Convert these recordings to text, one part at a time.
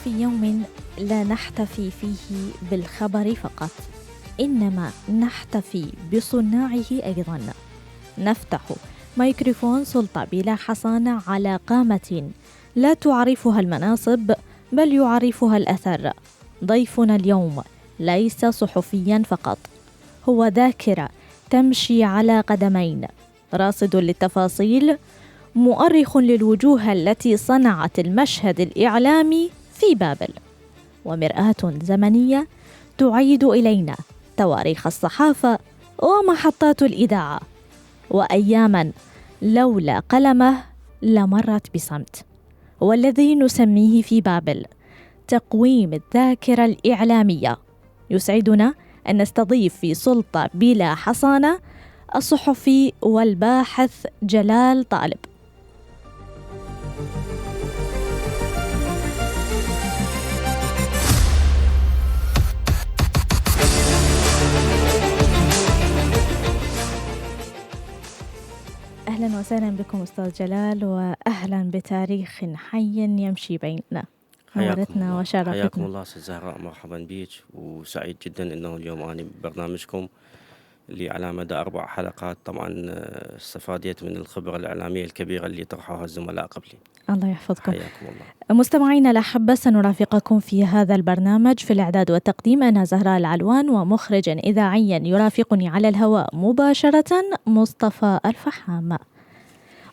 في يوم لا نحتفي فيه بالخبر فقط، إنما نحتفي بصناعه أيضا. نفتح ميكروفون سلطة بلا حصانة على قامة لا تعرفها المناصب بل يعرفها الأثر. ضيفنا اليوم ليس صحفيا فقط، هو ذاكرة تمشي على قدمين، راصد للتفاصيل، مؤرخ للوجوه التي صنعت المشهد الإعلامي في بابل، ومرآة زمنية تعيد إلينا تواريخ الصحافة ومحطات الإذاعة، وأياما لولا قلمه لمرت بصمت، والذي نسميه في بابل تقويم الذاكرة الإعلامية. يسعدنا أن نستضيف في سلطة بلا حصانة الصحفي والباحث جلال طالب. أهلا وسهلا بكم أستاذ جلال، وأهلا بتاريخ حي يمشي بيننا. نورتنا وشرفتنا. حياكم الله أستاذ زهراء، مرحبا بيك، وسعيد جدا أنه اليوم أنا ببرنامجكم اللي على مدى 4 حلقات طبعا استفادت من الخبرة الإعلامية الكبيرة اللي طرحوها الزملاء قبلي. الله يحفظكم. حياكم الله. مستمعينا الأحبة، سنرافقكم في هذا البرنامج في الإعداد والتقديم أنا زهراء العلوان، ومخرجا إذاعيا يرافقني على الهواء مباشرة مصطفى الفحام.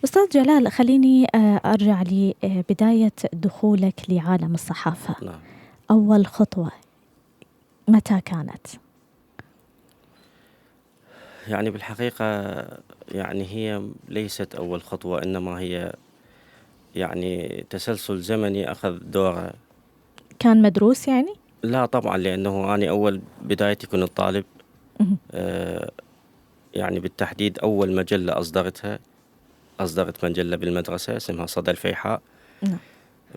أستاذ جلال، خليني أرجع لبداية دخولك لعالم الصحافة. نعم. أول خطوة متى كانت؟ يعني بالحقيقة يعني هي ليست أول خطوة، إنما هي يعني تسلسل زمني أخذ دوره. كان مدروس يعني؟ لا طبعا، لأنه أنا أول بدايتي كنت طالب. يعني بالتحديد أول مجلة أصدرت مجلة بالمدرسة اسمها صدى الفيحاء.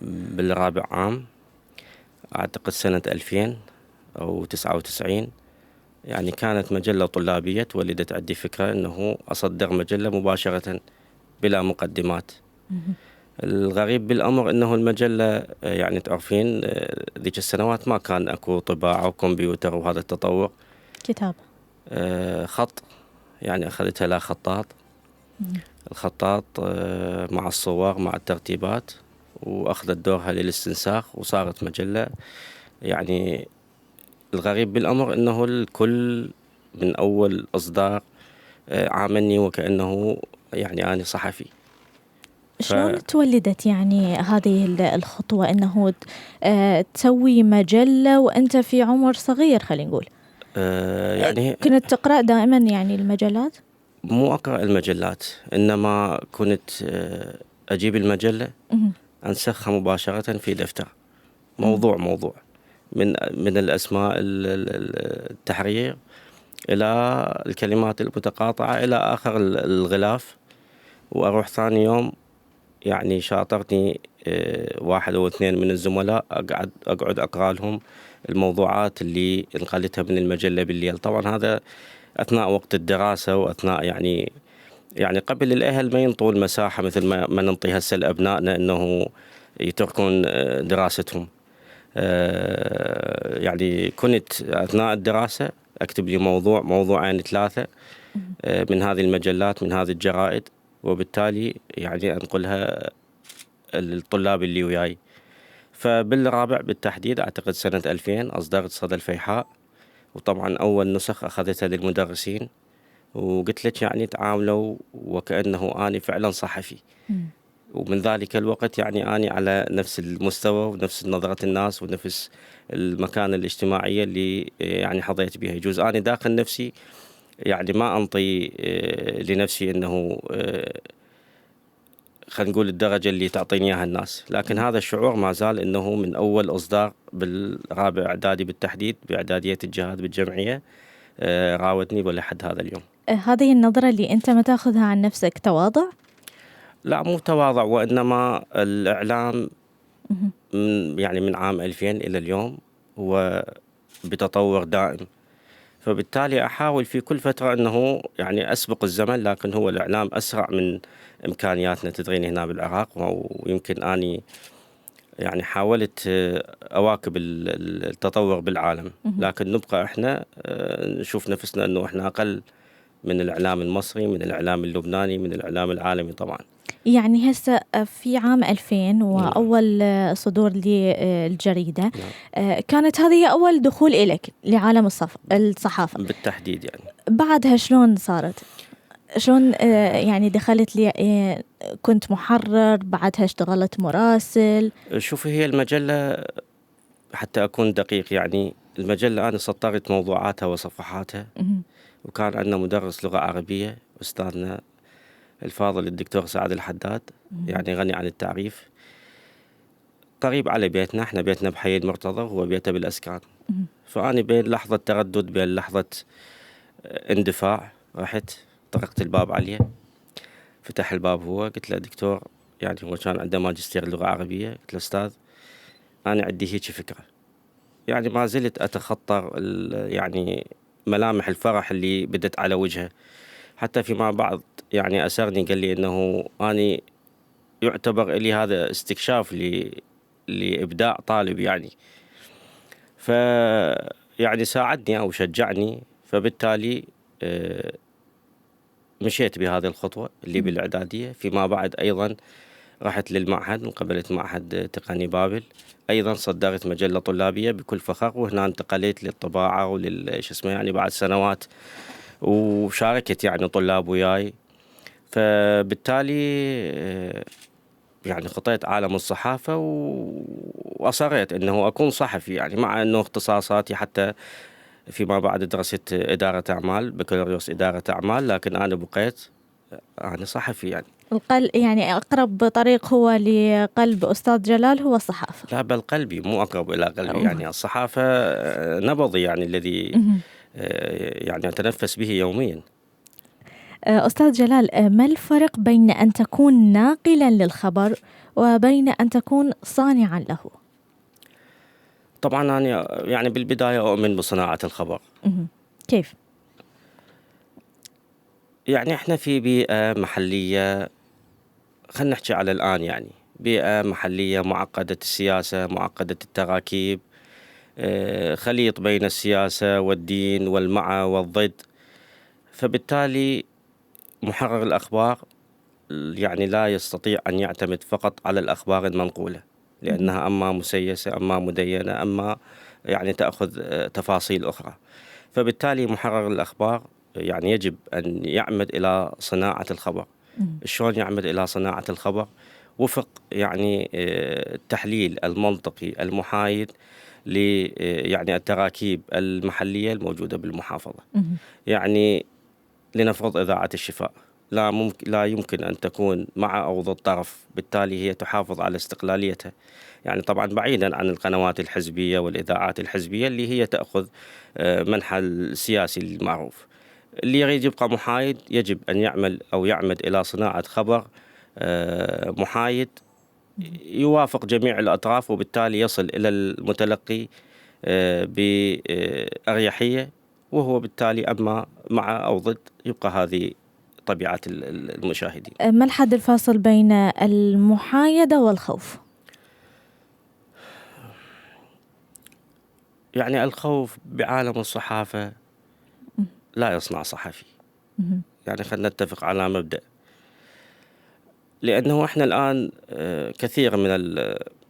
بالرابع عام، أعتقد سنة 2000 أو 99. يعني كانت مجلة طلابية، تولدت عندي فكرة أنه أصدر مجلة مباشرة بلا مقدمات. الغريب بالأمر أنه المجلة يعني تعرفين ذيك السنوات ما كان أكو طباعة وكمبيوتر وهذا التطور. كتاب خط، يعني أخذتها لا خطاط. الخطاط مع الصور مع الترتيبات، وأخذت دورها للاستنساخ وصارت مجلة. يعني الغريب بالأمر أنه الكل من أول إصدار عاملني وكأنه يعني أنا صحفي. شلون تولدت يعني هذه الخطوة أنه تسوي مجلة وأنت في عمر صغير؟ خلينا نقول يعني كنت تقرأ دائما يعني المجلات؟ مو أقرأ المجلات، إنما كنت أجيب المجلة أنسخها مباشرة في دفتر، موضوع من الأسماء التحرير إلى الكلمات المتقاطعة إلى آخر الغلاف، وأروح ثاني يوم يعني شاطرتني 1 أو 2 من الزملاء أقعد أقرأ لهم الموضوعات اللي انقلتها من المجلة بالليل. طبعا هذا أثناء وقت الدراسة، وأثناء يعني قبل الأهل ما ينطوا المساحة مثل ما ننطي هسه لأبنائنا أنه يتركون دراستهم. يعني كنت أثناء الدراسة أكتب لي موضوعين 3 من هذه المجلات، من هذه الجرائد، وبالتالي يعني أنقلها للطلاب اللي وياي. فبالرابع بالتحديد أعتقد سنة 2000 أصدرت صدى الفيحاء، وطبعا أول نسخ أخذتها للمدرسين، وقلت لك يعني تعاملوا وكأنه أنا فعلا صحفي. ومن ذلك الوقت يعني أنا على نفس المستوى ونفس نظرة الناس ونفس المكانة الاجتماعية اللي يعني حظيت بها. يجوز أنا داخل نفسي يعني ما أنطي لنفسي أنه خلينا نقول الدرجة اللي تعطيني إياها الناس، لكن هذا الشعور ما زال أنه من أول إصدار بالرابع إعدادي بالتحديد بإعدادية الجهاد بالجمعية راودني ولحد هذا اليوم. هذه النظرة اللي أنت ما تأخذها عن نفسك تواضع؟ لا مو تواضع، وإنما الإعلام يعني من عام 2000 إلى اليوم هو بتطور دائم، فبالتالي أحاول في كل فترة أنه يعني أسبق الزمن، لكن هو الإعلام أسرع من إمكانياتنا. تدرين هنا بالعراق، ويمكن أني يعني حاولت أواكب التطور بالعالم، لكن نبقى إحنا نشوف نفسنا أنه إحنا أقل من الإعلام المصري، من الإعلام اللبناني، من الإعلام العالمي طبعا. يعني هسه في عام 2000 وأول صدور للجريدة، كانت هذه أول دخول إليك لعالم الصحافة بالتحديد. يعني بعدها شلون صارت؟ شلون يعني دخلت لي؟ كنت محرر، بعدها اشتغلت مراسل. شوفي، هي المجلة حتى أكون دقيق، يعني المجلة أنا سطرت موضوعاتها وصفحاتها، وكان عندنا مدرس لغة عربية أستاذنا الفاضل الدكتور سعد الحداد، يعني غني عن التعريف، قريب على بيتنا. احنا بيتنا بحي المرتضى وهو بيته بالأسكان. فأنا بين لحظة تردد، بين لحظة اندفاع، رحت طرقت الباب عليه، فتح الباب هو، قلت له دكتور، يعني هو كان عنده ماجستير لغة عربية، قلت له أستاذ أنا عندي هيك فكرة. يعني ما زلت أتخطر يعني ملامح الفرح اللي بدت على وجهه، حتى فيما بعد يعني أسرني، قال لي إنه أنا يعتبر لي هذا استكشاف لإبداع طالب يعني. يعني ساعدني أو شجعني، فبالتالي مشيت بهذه الخطوة اللي بالإعدادية. فيما بعد أيضا رحت للمعهد، انقبلت معهد تقني بابل، أيضا صدرت مجلة طلابية بكل فخر، وهنا انتقلت للطباعة اسمه يعني بعد سنوات، وشاركت يعني طلاب وياي. فبالتالي يعني خطيت عالم الصحافة وأصريت أنه أكون صحفي، يعني مع أنه اختصاصاتي حتى فيما بعد درست إدارة أعمال، بكالوريوس إدارة أعمال، لكن أنا بقيت أنا صحفي. يعني يعني أقرب طريق هو لقلب أستاذ جلال هو الصحافة. لا، بل قلبي، مو أقرب إلى قلبي. يعني الصحافة نبضي، يعني الذي يعني أتنفس به يوميا. أستاذ جلال، ما الفرق بين أن تكون ناقلا للخبر وبين أن تكون صانعا له؟ طبعا أنا يعني بالبداية أؤمن بصناعة الخبر. كيف؟ يعني إحنا في بيئة محلية، خلينا نحكي على الآن، يعني بيئة محلية معقدة السياسة، معقدة التراكيب، خليط بين السياسة والدين والمع والضد. فبالتالي محرر الأخبار يعني لا يستطيع أن يعتمد فقط على الأخبار المنقولة، لأنها أما مسيسة، أما مدينة، أما يعني تأخذ تفاصيل أخرى. فبالتالي محرر الأخبار يعني يجب أن يعمد إلى صناعة الخبر. شلون يعمد إلى صناعة الخبر؟ وفق يعني التحليل المنطقي المحايد يعني التراكيب المحلية الموجودة بالمحافظة. يعني لنفرض إذاعة الشفاء، لا يمكن أن تكون مع أو ضد طرف، بالتالي هي تحافظ على استقلاليتها. يعني طبعا بعيدا عن القنوات الحزبية والإذاعات الحزبية اللي هي تأخذ منحى السياسي المعروف. اللي يريد يبقى محايد يجب أن يعمل أو يعمد إلى صناعة خبر محايد يوافق جميع الأطراف، وبالتالي يصل إلى المتلقي بأريحية، وهو بالتالي أما مع أو ضد يبقى هذه طبيعة المشاهدين. ما الحد الفاصل بين المحايدة والخوف؟ يعني الخوف بعالم الصحافة لا يصنع صحفي. يعني خلينا نتفق على مبدأ، لأنه إحنا الآن كثير من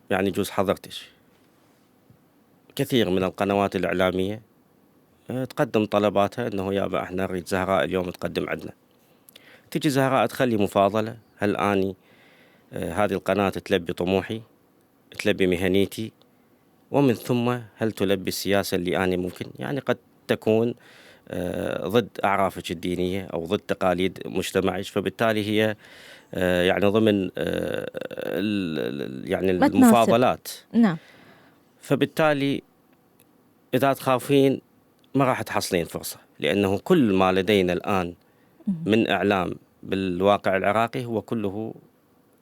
يعني جوز حضرتك كثير من القنوات الإعلامية تقدم طلباتها أنه يابا إحنا نريد زهراء اليوم تقدم عندنا. تيجي زهراء تخلي مفاضلة، هل أني هذه القناة تلبي طموحي، تلبي مهنيتي، ومن ثم هل تلبي السياسة اللي أنا ممكن يعني قد تكون ضد أعرافك الدينية أو ضد تقاليد مجتمعك. فبالتالي هي يعني ضمن يعني المفاضلات. نعم. فبالتالي إذا تخافين ما راح تحصلين فرصة، لأنه كل ما لدينا الآن من إعلام بالواقع العراقي هو كله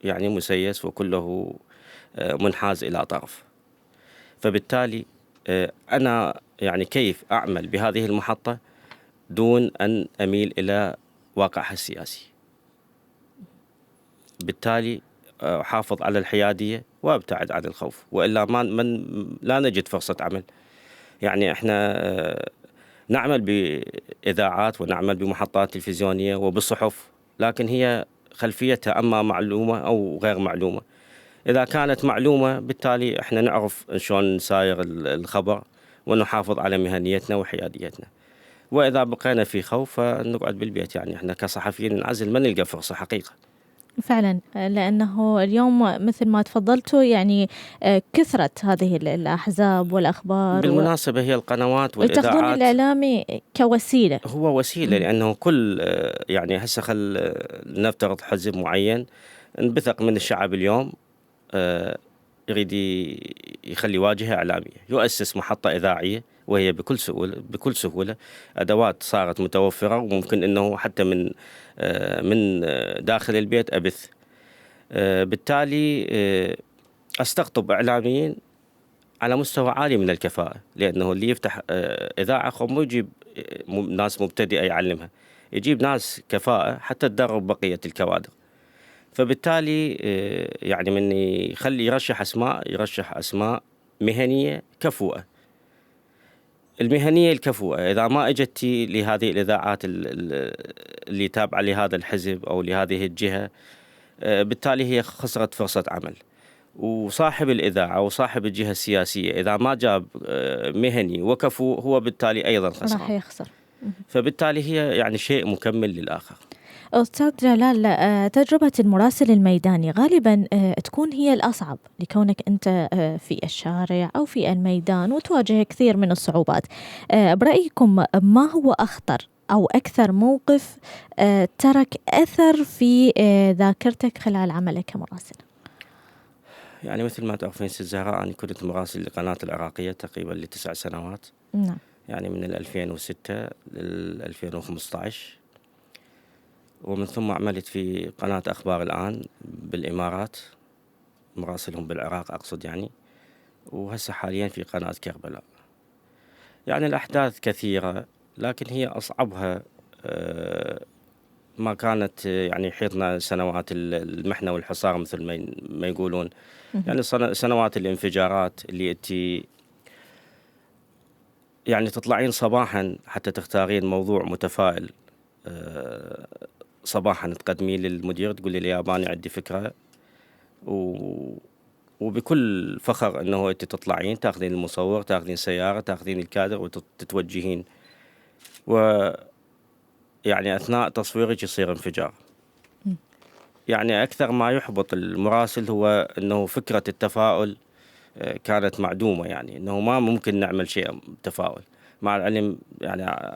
يعني مسيس وكله منحاز إلى طرف. فبالتالي أنا يعني كيف أعمل بهذه المحطة دون أن أميل إلى واقعها السياسي؟ بالتالي أحافظ على الحيادية وأبتعد عن الخوف، وإلا لا نجد فرصة عمل. يعني إحنا نعمل بإذاعات ونعمل بمحطات تلفزيونية وبالصحف، لكن هي خلفيتها أما معلومة أو غير معلومة. إذا كانت معلومة بالتالي إحنا نعرف شلون نساير الخبر ونحافظ على مهنيتنا وحياديتنا. وإذا بقينا في خوف فنقعد بالبيت. يعني إحنا كصحفيين نعزل ما نلقى فرصة حقيقة. فعلا، لأنه اليوم مثل ما تفضلتوا يعني كثرت هذه الأحزاب والأخبار. بالمناسبة هي القنوات والإذاعات وتاخذون الإعلامي كوسيلة. هو وسيلة، لأنه كل يعني هسه نفترض حزب معين انبثق من الشعب اليوم، يريد يخلي واجهة إعلامية، يؤسس محطة إذاعية، وهي بكل سهولة أدوات صارت متوفرة، وممكن أنه حتى من داخل البيت أبث. بالتالي أستقطب إعلاميين على مستوى عالي من الكفاءة، لأنه اللي يفتح إذاعة مو يجيب ناس مبتدئة يعلمها، يجيب ناس كفاءة حتى تدرب بقية الكوادر. فبالتالي يعني من يرشح أسماء مهنية كفؤة. المهنية الكفؤة إذا ما اجتي لهذه الإذاعات اللي تابعة لهذا الحزب أو لهذه الجهة، بالتالي هي خسرت فرصة عمل. وصاحب الإذاعة وصاحب الجهة السياسية إذا ما جاب مهني وكفؤ هو بالتالي أيضا خسران، راح يخسر. فبالتالي هي يعني شيء مكمل للآخر. أستاذ جلال، تجربة المراسل الميداني غالبا تكون هي الأصعب، لكونك أنت في الشارع أو في الميدان وتواجه كثير من الصعوبات. برأيكم ما هو أخطر أو أكثر موقف ترك أثر في ذاكرتك خلال عملك كمراسل؟ يعني مثل ما تعرفين ست زهراء، أنا كنت مراسل لقناة العراقية تقريبا ل9 سنوات. نعم. يعني من 2006 ل 2015، ومن ثم عملت في قناة أخبار الآن بالإمارات، مراسلهم بالعراق أقصد يعني، وهسه حاليا في قناة كربلاء. يعني الأحداث كثيرة، لكن هي أصعبها ما كانت يعني يحيطنا سنوات المحنة والحصار مثل ما يقولون. يعني سنوات الانفجارات اللي أنتي يعني تطلعين صباحا حتى تختارين موضوع متفائل، صباحا تقدمين للمدير تقول لي الياباني عندي فكرة، وبكل فخر أنه أنت تطلعين تأخذين المصور، تأخذين سيارة، تأخذين الكادر وتتوجهين، ويعني أثناء تصويرك يصير انفجار. يعني أكثر ما يحبط المراسل هو أنه فكرة التفاؤل كانت معدومة، يعني أنه ما ممكن نعمل شيء تفاؤل. مع العلم يعني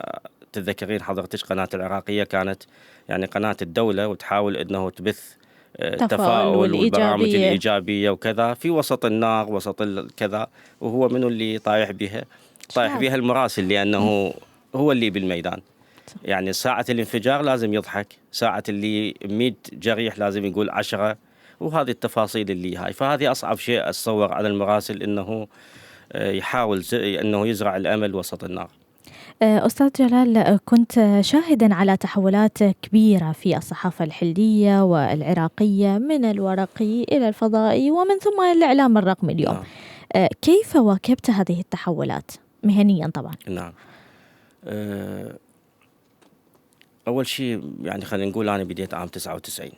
تتذكرين حضرتك قناة العراقية كانت يعني قناة الدولة، وتحاول أنه تبث التفاؤل والبرامج الإيجابية وكذا في وسط النار وسط كذا، وهو منه اللي طايح بها المراسل، لأنه هو اللي بالميدان. يعني ساعة الانفجار لازم يضحك، ساعة اللي 100 جريح لازم يقول 10، وهذه التفاصيل اللي هاي. فهذه أصعب شيء أتصور على المراسل، أنه يحاول أنه يزرع الأمل وسط النار. أستاذ جلال، كنت شاهدا على تحولات كبيرة في الصحافة الحلية والعراقية، من الورقي إلى الفضائي ومن ثم الإعلام الرقمي اليوم. كيف واكبت هذه التحولات مهنيا طبعا؟ نعم. أول شيء يعني خلينا نقول أنا بديت عام 99،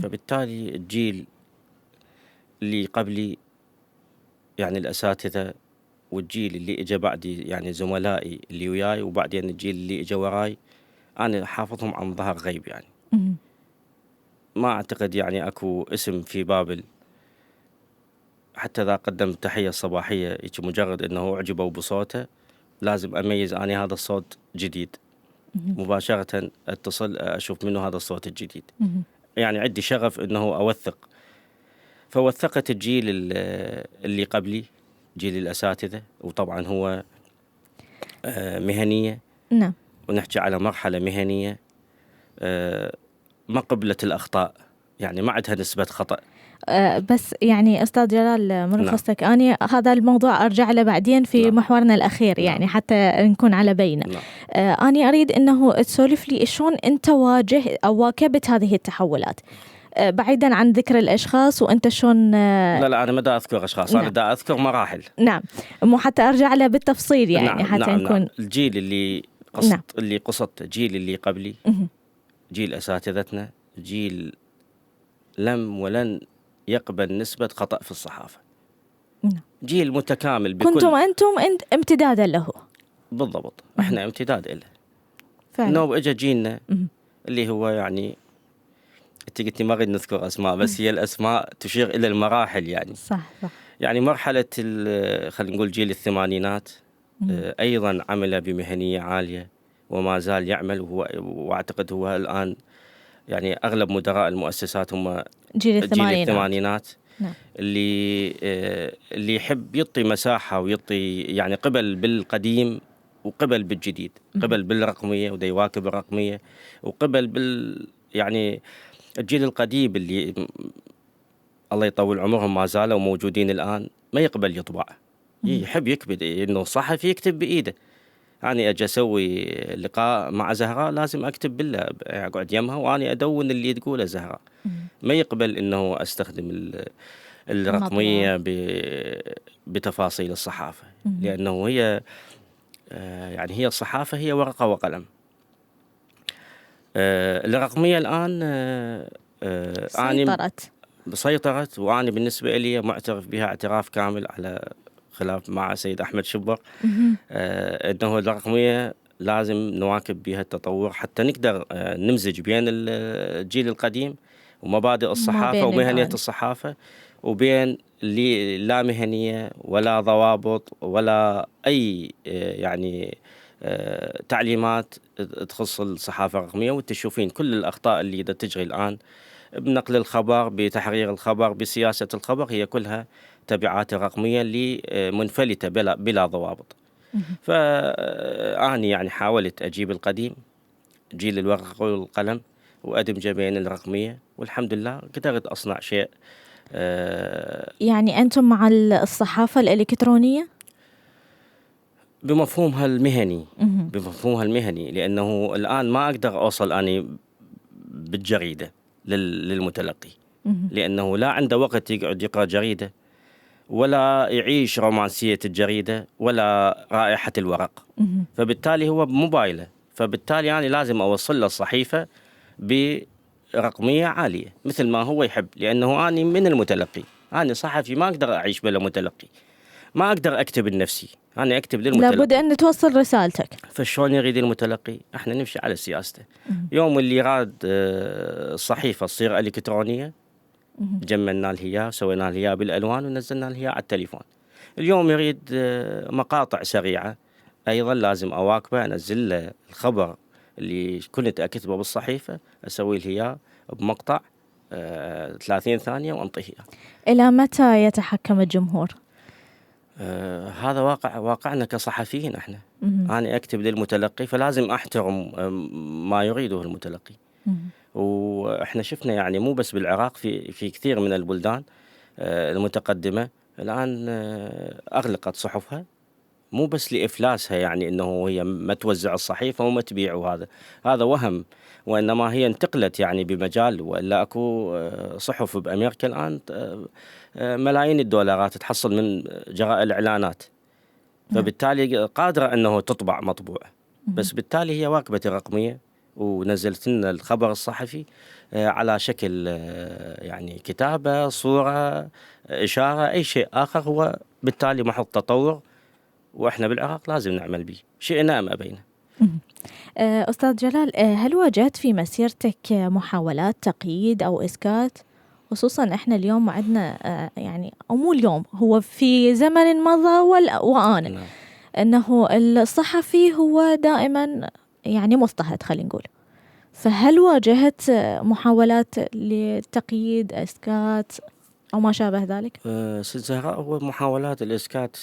فبالتالي الجيل اللي قبلي يعني الأساتذة، والجيل اللي إجا بعدي يعني زملائي اللي وياي، وبعدين الجيل اللي إجا وراي أنا حافظهم عن ظهر غيب. يعني ما أعتقد يعني أكو اسم في بابل حتى إذا قدمت تحية صباحية مجرد أنه أعجبوا بصوته لازم أميز أنا هذا الصوت جديد، مباشرة أتصل أشوف منه هذا الصوت الجديد. يعني عندي شغف أنه أوثق، فوثقت الجيل اللي قبلي، جيل الأساتذة، وطبعا هو مهنية. نعم. ونحكي على مرحلة مهنية ما قبلت الأخطاء، يعني ما عندها نسبة خطأ. بس يعني أستاذ جلال من رخصتك، أنا هذا الموضوع أرجع له بعدين في محورنا الأخير، يعني حتى نكون على بينة. أنا أريد أنه تسولف لي شلون أنت واكبت هذه التحولات. بعيدا عن ذكر الأشخاص وأنت شلون لا أنا ما دا أذكر أشخاص. نعم. أنا دا أذكر مراحل. نعم، مو حتى أرجع له بالتفصيل يعني. نعم. حتى نعم. نكون نعم. الجيل اللي قصت نعم. اللي قصدته جيل اللي قبلي، جيل أساتذتنا، جيل لم ولن يقبل نسبة خطأ في الصحافة. نعم. جيل متكامل بكل. كنتم أنتم امتدادا له. بالضبط. احنا امتداد له. فعلا. انه اجى جيلنا اللي هو يعني انت قلتي ما اريد نذكر اسماء، بس هي الاسماء تشير الى المراحل يعني. صح. يعني مرحله خلينا نقول جيل الثمانينات ايضا عمل بمهنيه عاليه وما زال يعمل، واعتقد هو الان يعني اغلب مدراء المؤسسات هم جيل الثمانينات. نعم. اللي يحب يعطي مساحه ويعطي يعني قبل بالقديم وقبل بالجديد، قبل بالرقميه ودا يواكب الرقميه، وقبل يعني الجيل القديم اللي الله يطول عمرهم ما زالوا موجودين الان، ما يقبل يطبع، يحب يكتب، انه صحفي يكتب بايده. أنا أجي أسوي لقاء مع زهراء لازم أكتب بالله، أقعد يمها وأنا أدون اللي تقوله زهراء. ما يقبل إنه أستخدم الرقمية بتفاصيل الصحافة، لأنه هي يعني هي الصحافة هي ورقة وقلم. الرقمية الآن سيطرت، وأنا بالنسبة لي معترف بها اعتراف كامل، على خلاف مع سيد أحمد شبر أنه الرقمية لازم نواكب بها التطور حتى نقدر نمزج بين الجيل القديم ومبادئ الصحافة ومهنية الصحافة، وبين اللي لا مهنية ولا ضوابط ولا أي يعني تعليمات تخص الصحافة الرقمية. وتشوفين كل الأخطاء اللي تجري الآن بنقل الخبر، بتحرير الخبر، بسياسة الخبر، هي كلها تبعات الرقمية اللي منفلتة بلا ضوابط. فأنا يعني حاولت أجيب القديم، جيل الورق والقلم، وأدمج بين الرقمية، والحمد لله قدرت أصنع شيء. يعني أنتم مع الصحافة الإلكترونية؟ بمفهومها المهني، لأنه الآن ما أقدر أوصل أنا بالجريدة للمتلقي، لأنه لا عنده وقت يقعد يقرأ جريدة، ولا يعيش رومانسية الجريدة، ولا رائحة الورق. فبالتالي هو بموبايله، فبالتالي يعني لازم أوصل له الصحيفة برقمية عالية مثل ما هو يحب، لأنه أنا من المتلقي، أنا صحفي ما أقدر أعيش بلا متلقي، ما أقدر أكتب لنفسي، أنا أكتب للمتلقي. لابد أن توصل رسالتك. فشلون يريد المتلقي؟ إحنا نمشي على سياسته. يوم اللي راد الصحيفة تصير إلكترونية، جملنا لها، سوينا لها بالألوان ونزلنا لها على التليفون. اليوم يريد مقاطع سريعة، أيضا لازم أواكبه، أنزل له الخبر اللي كنت أكتبه بالصحيفة، أسوي له بمقطع 30 ثانية وأنطيه. إلى متى يتحكم الجمهور؟ هذا واقعنا كصحفيين. احنا أنا أكتب للمتلقي، فلازم أحترم ما يريده المتلقي. وإحنا شفنا يعني مو بس بالعراق، في كثير من البلدان المتقدمة الآن أغلقت صحفها، مو بس لإفلاسها، يعني إنه هي ما توزع الصحيفة وما تبيع، وهذا وهم، وإنما هي انتقلت يعني بمجال، وإلا أكو صحف بأمريكا الآن ملايين الدولارات تحصل من جراء الإعلانات، فبالتالي قادرة أنه تطبع مطبوع، بس بالتالي هي واكبة الرقمية، ونزلت لنا الخبر الصحفي على شكل يعني كتابة، صورة، إشارة، أي شيء آخر، هو بالتالي محط تطور، وإحنا بالعراق لازم نعمل به، شئنا أم أبينا. أستاذ جلال، هل واجهت في مسيرتك محاولات تقييد أو إسكات؟ خصوصا إحنا اليوم عندنا يعني، أو مو اليوم، هو في زمن مضى وآن أنه الصحفي هو دائما يعني مضطهد، خلينا نقول. فهل واجهت محاولات لتقييد، إسكات أو ما شابه ذلك؟ ست زهراء، هو محاولات الإسكات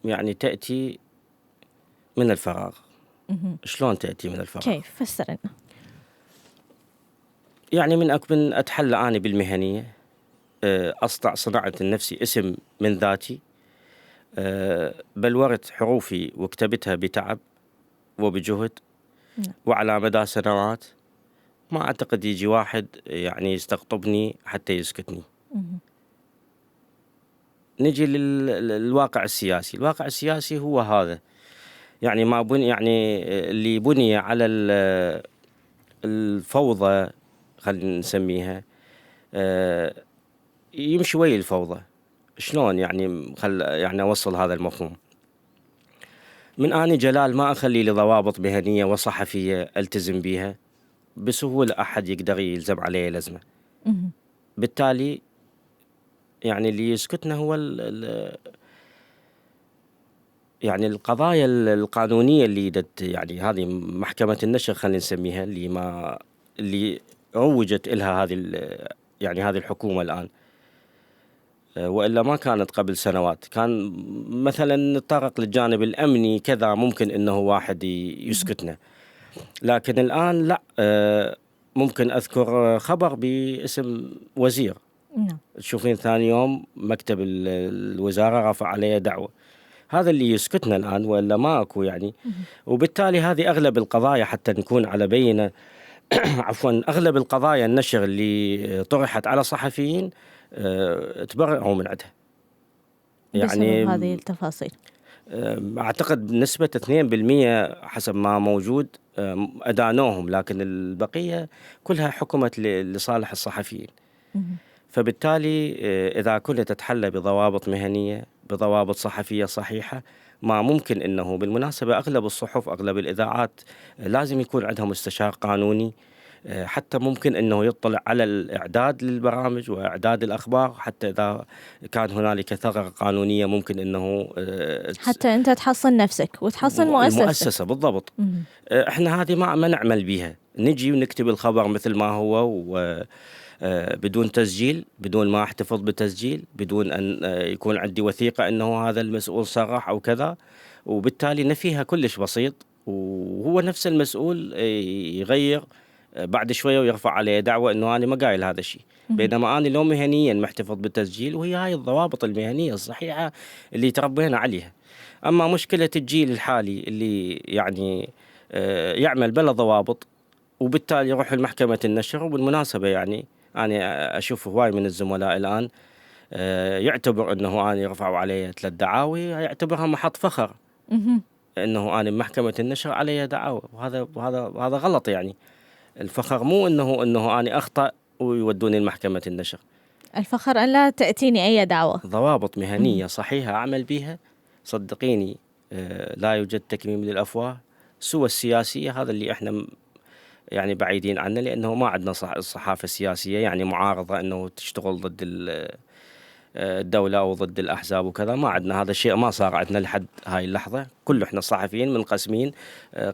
يعني تأتي من الفراغ. شلون تأتي من الفراغ؟ كيف؟ فسر لنا. يعني من أتحلى أنا بالمهنية، صنعت لنفسي اسم من ذاتي، بلورت حروفي وكتبتها بتعب وبجهد وعلى مدى سنوات، ما أعتقد يجي واحد يعني يستقطبني حتى يسكتني. نجي للواقع السياسي. الواقع السياسي هو هذا، يعني ما بني، يعني اللي بني على الفوضى خلينا نسميها، يمشي ويا الفوضى. شلون يعني يعني أوصل هذا المفهوم؟ من آني جلال ما أخلي لي ضوابط مهنية وصحفية ألتزم بيها، بسهولة أحد يقدر يلزم عليه لزمة. بالتالي يعني اللي يسكتنا هو يعني القضايا القانونية اللي يعني هذه محكمة النشر خلينا نسميها، اللي روجت إلها يعني هذه الحكومة الآن، وإلا ما كانت قبل سنوات. كان مثلا نتطرق للجانب الأمني كذا، ممكن إنه واحد يسكتنا، لكن الآن لا. ممكن أذكر خبر باسم وزير، تشوفين ثاني يوم مكتب الوزارة رفع عليه دعوة. هذا اللي يسكتنا الآن، وإلا ما أكو يعني. وبالتالي هذه أغلب القضايا، حتى نكون على بينة عفوا، أغلب القضايا النشر اللي طرحت على صحفيين تبرعوا من عندها، يعني بسبب هذه التفاصيل. أعتقد نسبة 2% حسب ما موجود أدانوهم، لكن البقية كلها حكمت لصالح الصحفيين. فبالتالي إذا كنت تتحلى بضوابط مهنية، بضوابط صحفية صحيحة، ما ممكن إنه بالمناسبة أغلب الصحف، أغلب الإذاعات لازم يكون عندها مستشار قانوني، حتى ممكن أنه يطلع على الإعداد للبرامج وإعداد الأخبار، حتى إذا كان هنالك ثغرة قانونية ممكن أنه حتى أنت تحصن نفسك وتحصن المؤسسة بالضبط. إحنا هذه ما نعمل بيها، نجي ونكتب الخبر مثل ما هو، بدون تسجيل، بدون ما احتفظ بتسجيل، بدون أن يكون عندي وثيقة أنه هذا المسؤول صرح أو كذا، وبالتالي نفيها كلش بسيط، وهو نفس المسؤول يغير بعد شوية ويرفع عليه دعوة أنه أنا ما قايل هذا الشيء، بينما أنا لو مهنيا محتفظ بالتسجيل، وهي هاي الضوابط المهنية الصحيحة اللي تربينا عليها. أما مشكلة الجيل الحالي اللي يعني يعمل بلا ضوابط، وبالتالي يروح لمحكمة النشر. وبالمناسبة يعني أنا أشوف هواي من الزملاء الآن يعتبر أنه أنا رفعوا علي 3 دعاوي، يعتبرها محط فخر أنه أنا محكمة النشر علي دعاوى، وهذا غلط. يعني الفخر مو أنه أنا أخطأ ويودوني لمحكمة النشر. الفخر أن لا تأتيني أي دعوة. ضوابط مهنية صحيحة أعمل بيها، صدقيني لا يوجد تكميم للأفواه سوى السياسية. هذا اللي إحنا يعني بعيدين عنه، لأنه ما عندنا الصحافة السياسية يعني معارضة أنه تشتغل ضد الدولة أو ضد الأحزاب وكذا. ما عندنا هذا الشيء، ما صار عندنا لحد هاي اللحظة. كل إحنا الصحفيين منقسمين،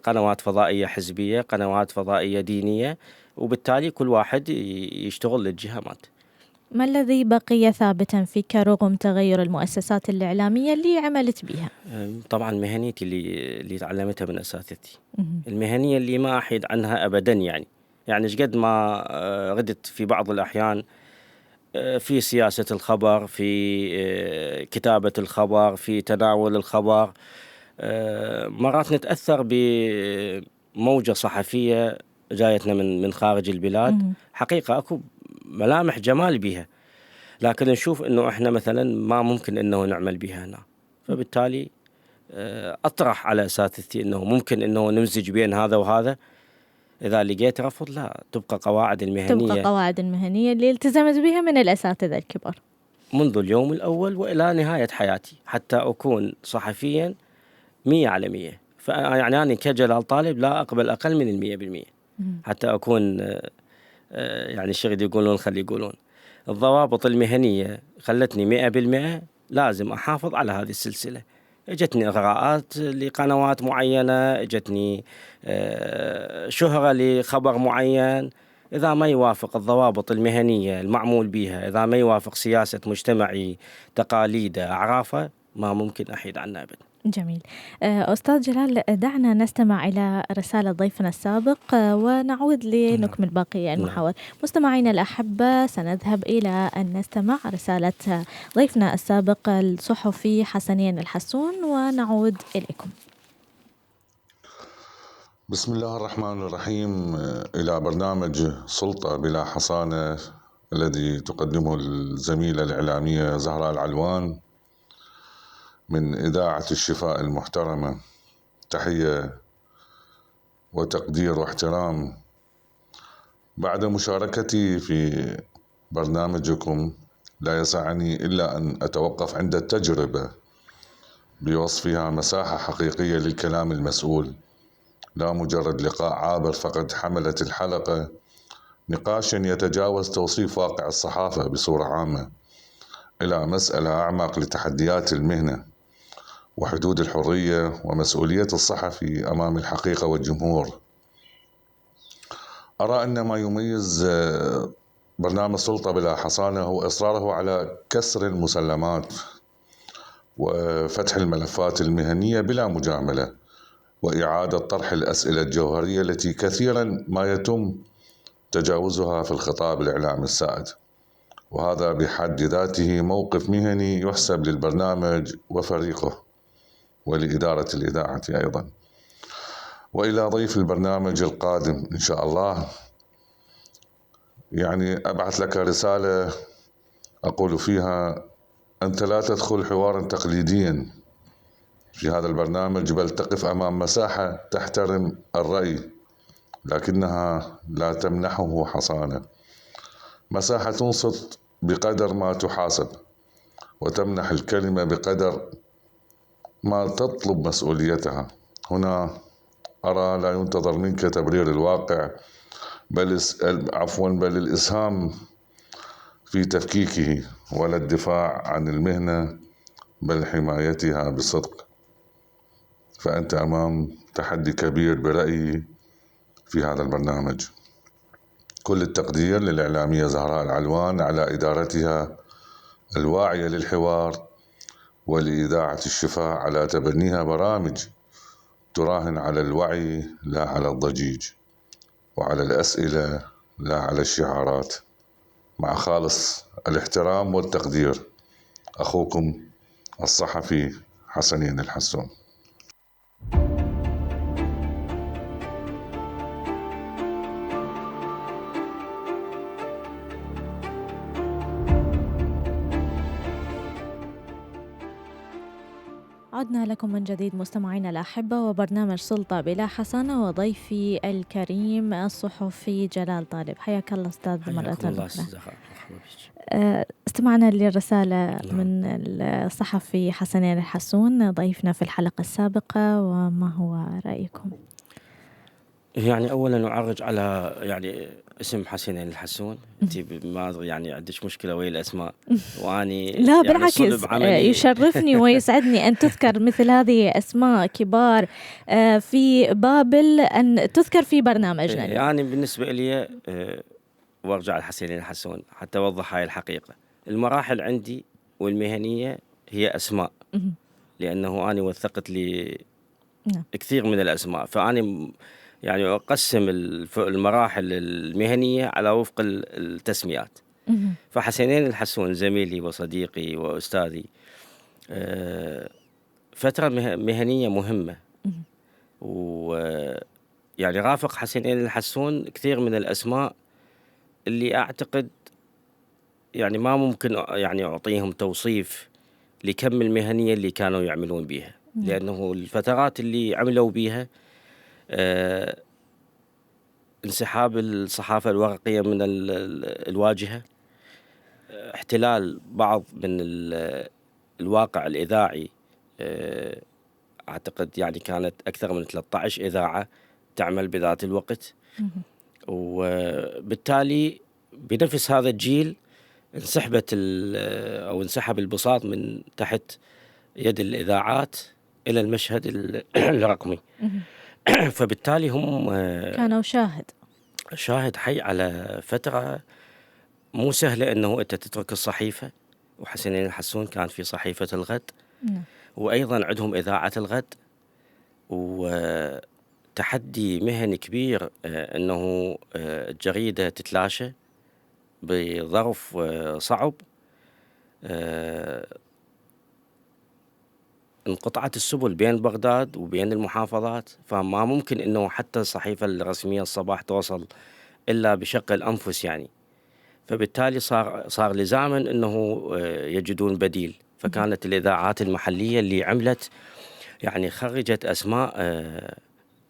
قنوات فضائية حزبية، قنوات فضائية دينية، وبالتالي كل واحد يشتغل للجهة مالته. ما الذي بقي ثابتا فيك رغم تغير المؤسسات الإعلامية اللي عملت بها؟ طبعا مهنيتي اللي تعلمتها من أساتذتي، المهنية اللي ما أحيد عنها أبدا. يعني قد ما غدت في بعض الأحيان في سياسة الخبر، في كتابة الخبر، في تناول الخبر، مرات نتأثر بموجة صحفية جايتنا من خارج البلاد. حقيقة أكو ملامح جمال بيها، لكن نشوف إنه إحنا مثلا ما ممكن إنه نعمل بها هنا. فبالتالي أطرح على أساتذتي إنه ممكن إنه نمزج بين هذا وهذا. إذا لقيت رفض، لا، تبقى قواعد المهنية اللي التزمت بها من الأساتذة الكبار منذ اليوم الأول وإلى نهاية حياتي، حتى أكون صحفيا 100%. فيعني أنا كجلال طالب لا أقبل أقل من 100%، حتى أكون يعني الشغل يقولون خلي يقولون. الضوابط المهنية خلتني 100%، لازم أحافظ على هذه السلسلة. اجتني إغراءات لقنوات معينة، اجتني شهرة لخبر معين، إذا ما يوافق الضوابط المهنية المعمول بها، إذا ما يوافق سياسة مجتمعي، تقاليده، أعرافه، ما ممكن أحيد عنه أبدا. جميل. أستاذ جلال، دعنا نستمع إلى رسالة ضيفنا السابق ونعود لنكمل باقي المحاور. مستمعينا الأحبة، سنذهب إلى أن نستمع رسالة ضيفنا السابق الصحفي حسنين الحسون ونعود إليكم. بسم الله الرحمن الرحيم. إلى برنامج سلطة بلا حصانة الذي تقدمه الزميلة الإعلامية زهراء العلوان من إذاعة الشفاء المحترمة. تحية وتقدير واحترام. بعد مشاركتي في برنامجكم لا يسعني إلا أن أتوقف عند التجربة بوصفها مساحة حقيقية للكلام المسؤول، لا مجرد لقاء عابر فقد حملت الحلقة نقاشا يتجاوز توصيف واقع الصحافة بصورة عامة إلى مسألة أعمق لتحديات المهنة وحدود الحرية ومسؤولية الصحفي أمام الحقيقة والجمهور. أرى أن ما يميز برنامج سلطة بلا حصانة هو إصراره على كسر المسلمات وفتح الملفات المهنية بلا مجاملة، وإعادة طرح الأسئلة الجوهرية التي كثيرا ما يتم تجاوزها في الخطاب الإعلامي السائد، وهذا بحد ذاته موقف مهني يحسب للبرنامج وفريقه ولإدارة الإذاعة أيضا. وإلى ضيف البرنامج القادم إن شاء الله، يعني أبعث لك رسالة أقول فيها أنت لا تدخل حوارا تقليديا في هذا البرنامج، بل تقف أمام مساحة تحترم الرأي لكنها لا تمنحه حصانة، مساحة تنصت بقدر ما تحاسب، وتمنح الكلمة بقدر ما تطلب مسؤوليتها. هنا أرى لا ينتظر منك تبرير الواقع بل الإسهام في تفكيكه، ولا الدفاع عن المهنة بل حمايتها بصدق. فأنت أمام تحدي كبير برأيي في هذا البرنامج. كل التقدير للإعلامية زهراء العلوان على إدارتها الواعية للحوار، ولإذاعة الشفاء على تبنيها برامج تراهن على الوعي لا على الضجيج، وعلى الأسئلة لا على الشعارات. مع خالص الاحترام والتقدير، أخوكم الصحفي حسنين الحسون. عدنا لكم من جديد مستمعينا الأحبة، وبرنامج سلطة بلا حصانة، وضيفي الكريم الصحفي جلال طالب. حياك الله أستاذ مرة أخرى. استمعنا للرسالة من الصحفي حسنين الحسون ضيفنا في الحلقة السابقة، وما هو رأيكم؟ يعني أولا أعرج على اسم حسنين الحسون. أنت ما أدري عندك مشكلة ويا الأسماء، وأني لا بالعكس، يشرفني ويسعدني أن تذكر مثل هذه أسماء كبار في بابل أن تذكر في برنامجنا. يعني بالنسبة لي وارجع لحسنين الحسون حتى أوضح هاي الحقيقة. المراحل عندي والمهنية هي أسماء، لأنه أنا وثقت لي كثير من الأسماء، فأنا أقسم المراحل المهنية على وفق التسميات. فحسنين الحسون زميلي وصديقي وأستاذي، فترة مهنية مهمة، رافق حسنين الحسون كثير من الأسماء اللي أعتقد ما ممكن أعطيهم توصيف لكم المهنية اللي كانوا يعملون بيها، لأنه الفترات اللي عملوا بيها انسحاب الصحافة الورقية من الواجهة، احتلال بعض من الواقع الإذاعي. أعتقد كانت أكثر من 13 إذاعة تعمل بذات الوقت، وبالتالي بنفس هذا الجيل انسحب البساط من تحت يد الإذاعات إلى المشهد الرقمي. فبالتالي هم كانوا شاهد حي على فترة مو سهلة أنه أنت تترك الصحيفة. وحسنين الحسون كان في صحيفة الغد، وأيضا عندهم إذاعة الغد، وتحدي مهني كبير أنه الجريدة تتلاشى بظرف صعب. انقطعت السبل بين بغداد وبين المحافظات، فما ممكن انه حتى الصحيفة الرسمية الصباح توصل الا بشق الانفس يعني. فبالتالي صار لزاما انه يجدون بديل. فكانت الاذاعات المحلية اللي عملت يعني خرجت اسماء،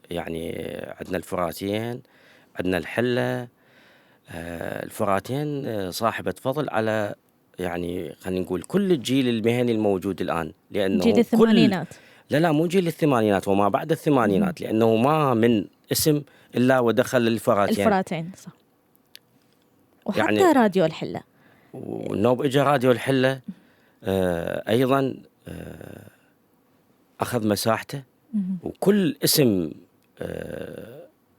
يعني عندنا الفراتين، عندنا الحلة. الفراتين صاحبة فضل على يعني خلينا نقول كل الجيل المهني الموجود الآن، جيل لأنه الثمانينات. لا مو جيل الثمانينات وما بعد الثمانينات، لأنه ما من اسم إلا ودخل الفراتين صح. وحتى يعني راديو الحلة، والنوب إجا راديو الحلة أيضا أخذ مساحته. وكل اسم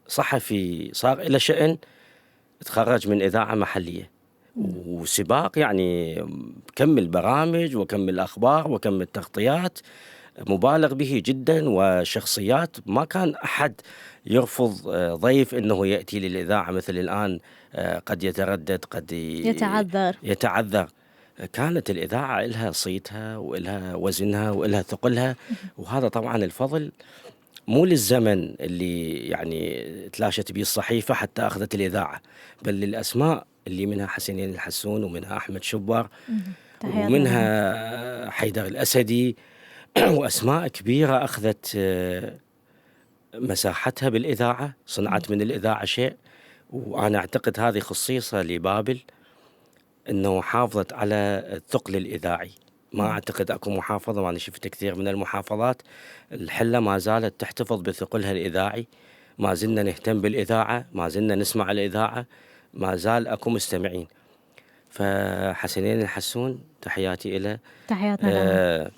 صحفي صار إلى شأن تخرج من إذاعة محلية. وسباق يعني كم البرامج وكم الأخبار وكم التغطيات مبالغ به جدا، وشخصيات ما كان أحد يرفض ضيف أنه يأتي للإذاعة مثل الآن. قد يتردد، قد يتعذر. كانت الإذاعة إلها صيتها وإلها وزنها وإلها ثقلها. وهذا طبعا الفضل مو للزمن اللي يعني تلاشت به الصحيفة حتى أخذت الإذاعة، بل للأسماء اللي منها حسنين الحسون، ومنها أحمد شبر، ومنها حيدر الأسدي وأسماء كبيرة أخذت مساحتها بالإذاعة، صنعت من الإذاعة شيء. وأنا أعتقد هذه خصيصة لبابل، أنه حافظت على الثقل الإذاعي. ما أعتقد أكو محافظة، وأنا شفت كثير من المحافظات الحلة ما زالت تحتفظ بثقلها الإذاعي. ما زلنا نهتم بالإذاعة، ما زلنا نسمع الإذاعة، ما زال أكو مستمعين. فحسنين الحسون تحياتي إلى تحياتنا.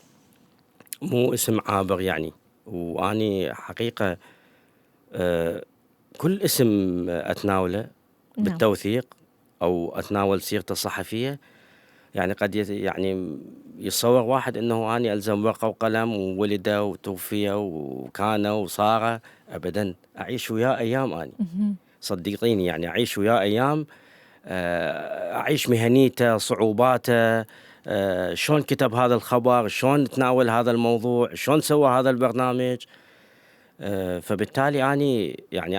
مو اسم عابر يعني. وأني حقيقة كل اسم أتناوله بالتوثيق أو أتناول سيرته الصحفية، يعني قد يعني يتصور واحد أنه أني ألزم ورقة وقلم وولد وتوفي وكان وصار. أبدا، أعيش وياه أيام. أني صدقيني يعني أعيش وياه أيام، أعيش مهنيته، صعوباته، شلون كتب هذا الخبر، شلون تناول هذا الموضوع، شلون سوى هذا البرنامج. فبالتالي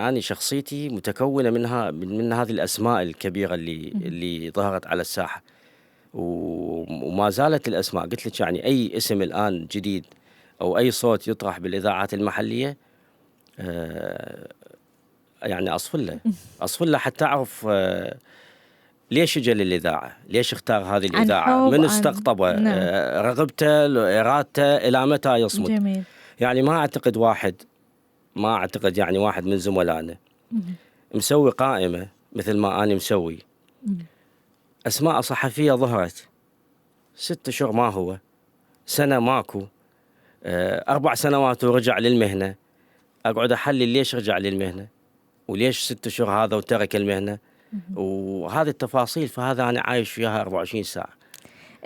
أني شخصيتي متكونة من هذه الأسماء الكبيرة اللي ظهرت على الساحة. وما زالت الأسماء. قلت لك يعني أي اسم الآن جديد أو أي صوت يطرح بالإذاعات المحلية يعني أصفل له حتى أعرف ليش اجى للإذاعة، ليش اختار هذه الإذاعة، من استقطبه، رغبته، إرادته، إلى متى يصمد. جميل. يعني ما أعتقد يعني واحد من زملائنا مسوي قائمة مثل ما أنا مسوي، أسماء صحفية ظهرت 6 أشهر ما هو، سنة ماكو، 4 سنوات ورجع للمهنة. أقعد أحلل ليش رجع للمهنة وليش 6 أشهر هذا وترك المهنة وهذه التفاصيل. فهذا أنا عايش فيها 24 ساعة.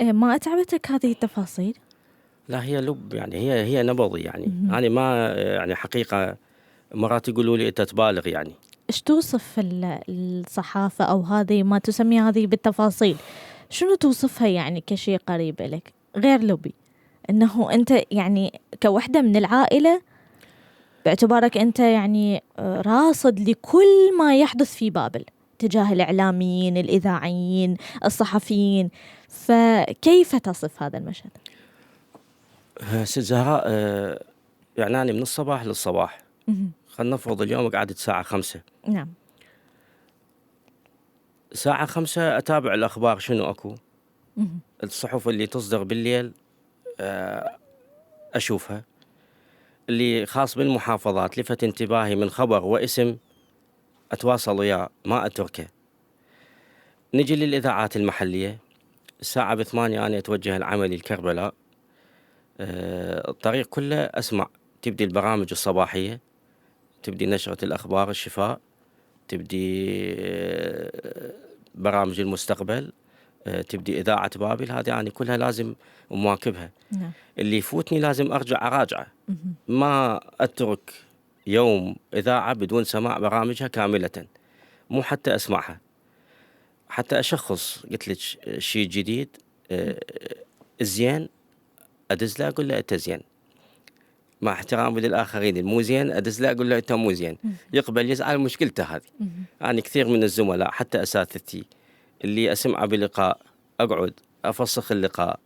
ما أتعبتك هذه التفاصيل؟ لا، هي لب يعني، هي نبضي يعني. أنا ما يعني حقيقة مرات يقولوا لي أنت تبالغ يعني. إيش توصف الصحافة أو هذه ما تسميها هذه بالتفاصيل؟ شنو توصفها يعني كشيء قريب لك غير لبي؟ إنه أنت يعني كوحدة من العائلة، باعتبارك أنت يعني راصد لكل ما يحدث في بابل تجاه الإعلاميين، الإذاعيين، الصحفيين، فكيف تصف هذا المشهد؟ ست زهراء، يعني أنا من الصباح للصباح، خلنا نفرض اليوم قعدت ساعة 5. نعم. ساعة 5 أتابع الأخبار شنو أكو. الصحف اللي تصدر بالليل أشوفها. اللي خاص بالمحافظات لفت انتباهي من خبر واسم أتواصل وياه، ما أتركه. نجي للإذاعات المحلية. الساعة 8 أنا أتوجه العملي الكربلاء. الطريق كله أسمع، تبدي البرامج الصباحية، تبدي نشرة الأخبار الشفاء، تبدي برامج المستقبل، تبدي إذاعة بابل. هذه يعني كلها لازم مواكبها. اللي يفوتني لازم أرجع أراجعه. ما أترك يوم إذاعة بدون سماع برامجها كاملة، مو حتى أسمعها، حتى أشخص. قلت لك شيء جديد الزين أدز له أقول له أنت زين، مع احترامي للآخرين المو زين أدز له أقول له أنت مو زين، يقبل يزعل، مشكلته هذه. أنا كثير من الزملاء حتى أساتذتي اللي أسمعه بلقاء أقعد أفسخ اللقاء،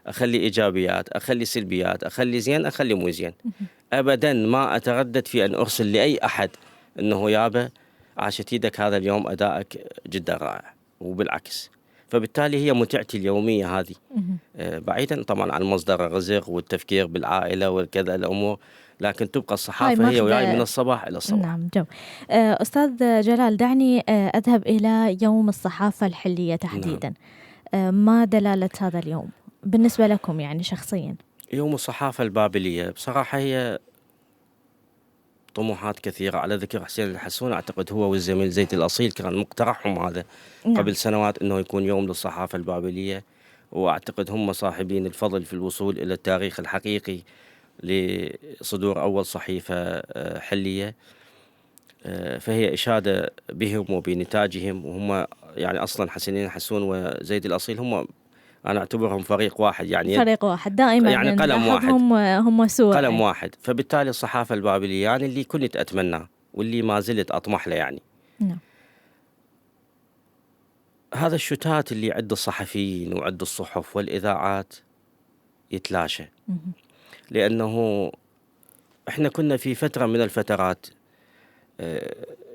أخلي إيجابيات، أخلي سلبيات، أخلي زين، أخلي مو زين. أبدا ما أتردد في أن أرسل لأي أحد أنه يابا عاشت يدك هذا اليوم، أدائك جدا رائع، وبالعكس. فبالتالي هي متعتي اليومية هذه، بعيدا طبعا عن مصدر الرزق والتفكير بالعائلة والكذا الأمور، لكن تبقى الصحافة هي وياي من الصباح إلى الصباح. نعم جو. أستاذ جلال، دعني أذهب إلى يوم الصحافة الحلية تحديدا. نعم. ما دلالة هذا اليوم بالنسبة لكم يعني شخصيا؟ يوم الصحافة البابلية بصراحة هي طموحات كثيرة، على ذكر حسين الحسون أعتقد هو والزميل زيد الأصيل كان مقترحهم هذا. نعم. قبل سنوات أنه يكون يوم للصحافة البابلية، وأعتقد هم صاحبين الفضل في الوصول إلى التاريخ الحقيقي لصدور أول صحيفة حلية. فهي إشادة بهم وبنتاجهم، وهم يعني أصلا حسين الحسون وزيد الأصيل هم أنا أعتبرهم فريق واحد، يعني فريق واحد دائما، يعني قلم واحد، هم سوا، قلم واحد. فبالتالي الصحافة البابلية يعني اللي كنت أتمناه واللي ما زلت أطمح له يعني. نعم. هذا الشتات اللي عند الصحفيين وعند الصحف والإذاعات يتلاشى، لأنه إحنا كنا في فترة من الفترات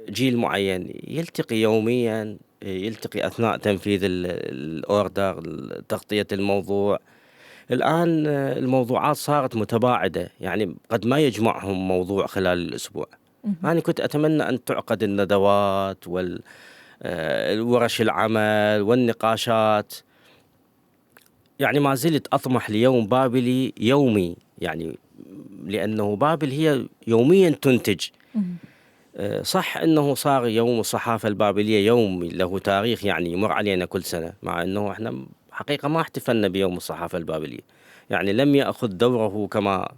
جيل معين يلتقي يوميا، يلتقي أثناء تنفيذ الأوردر، تغطية الموضوع. الآن الموضوعات صارت متباعدة، يعني قد ما يجمعهم موضوع خلال الأسبوع. أنا كنت أتمنى أن تعقد الندوات والورش العمل والنقاشات. يعني ما زلت أطمح ليوم بابلي يومي، يعني لأنه بابل هي يوميا تنتج. صح أنه صار يوم الصحافة البابلية يوم له تاريخ يعني يمر علينا كل سنة، مع أنه إحنا حقيقة ما احتفلنا بيوم الصحافة البابلية، يعني لم يأخذ دوره كما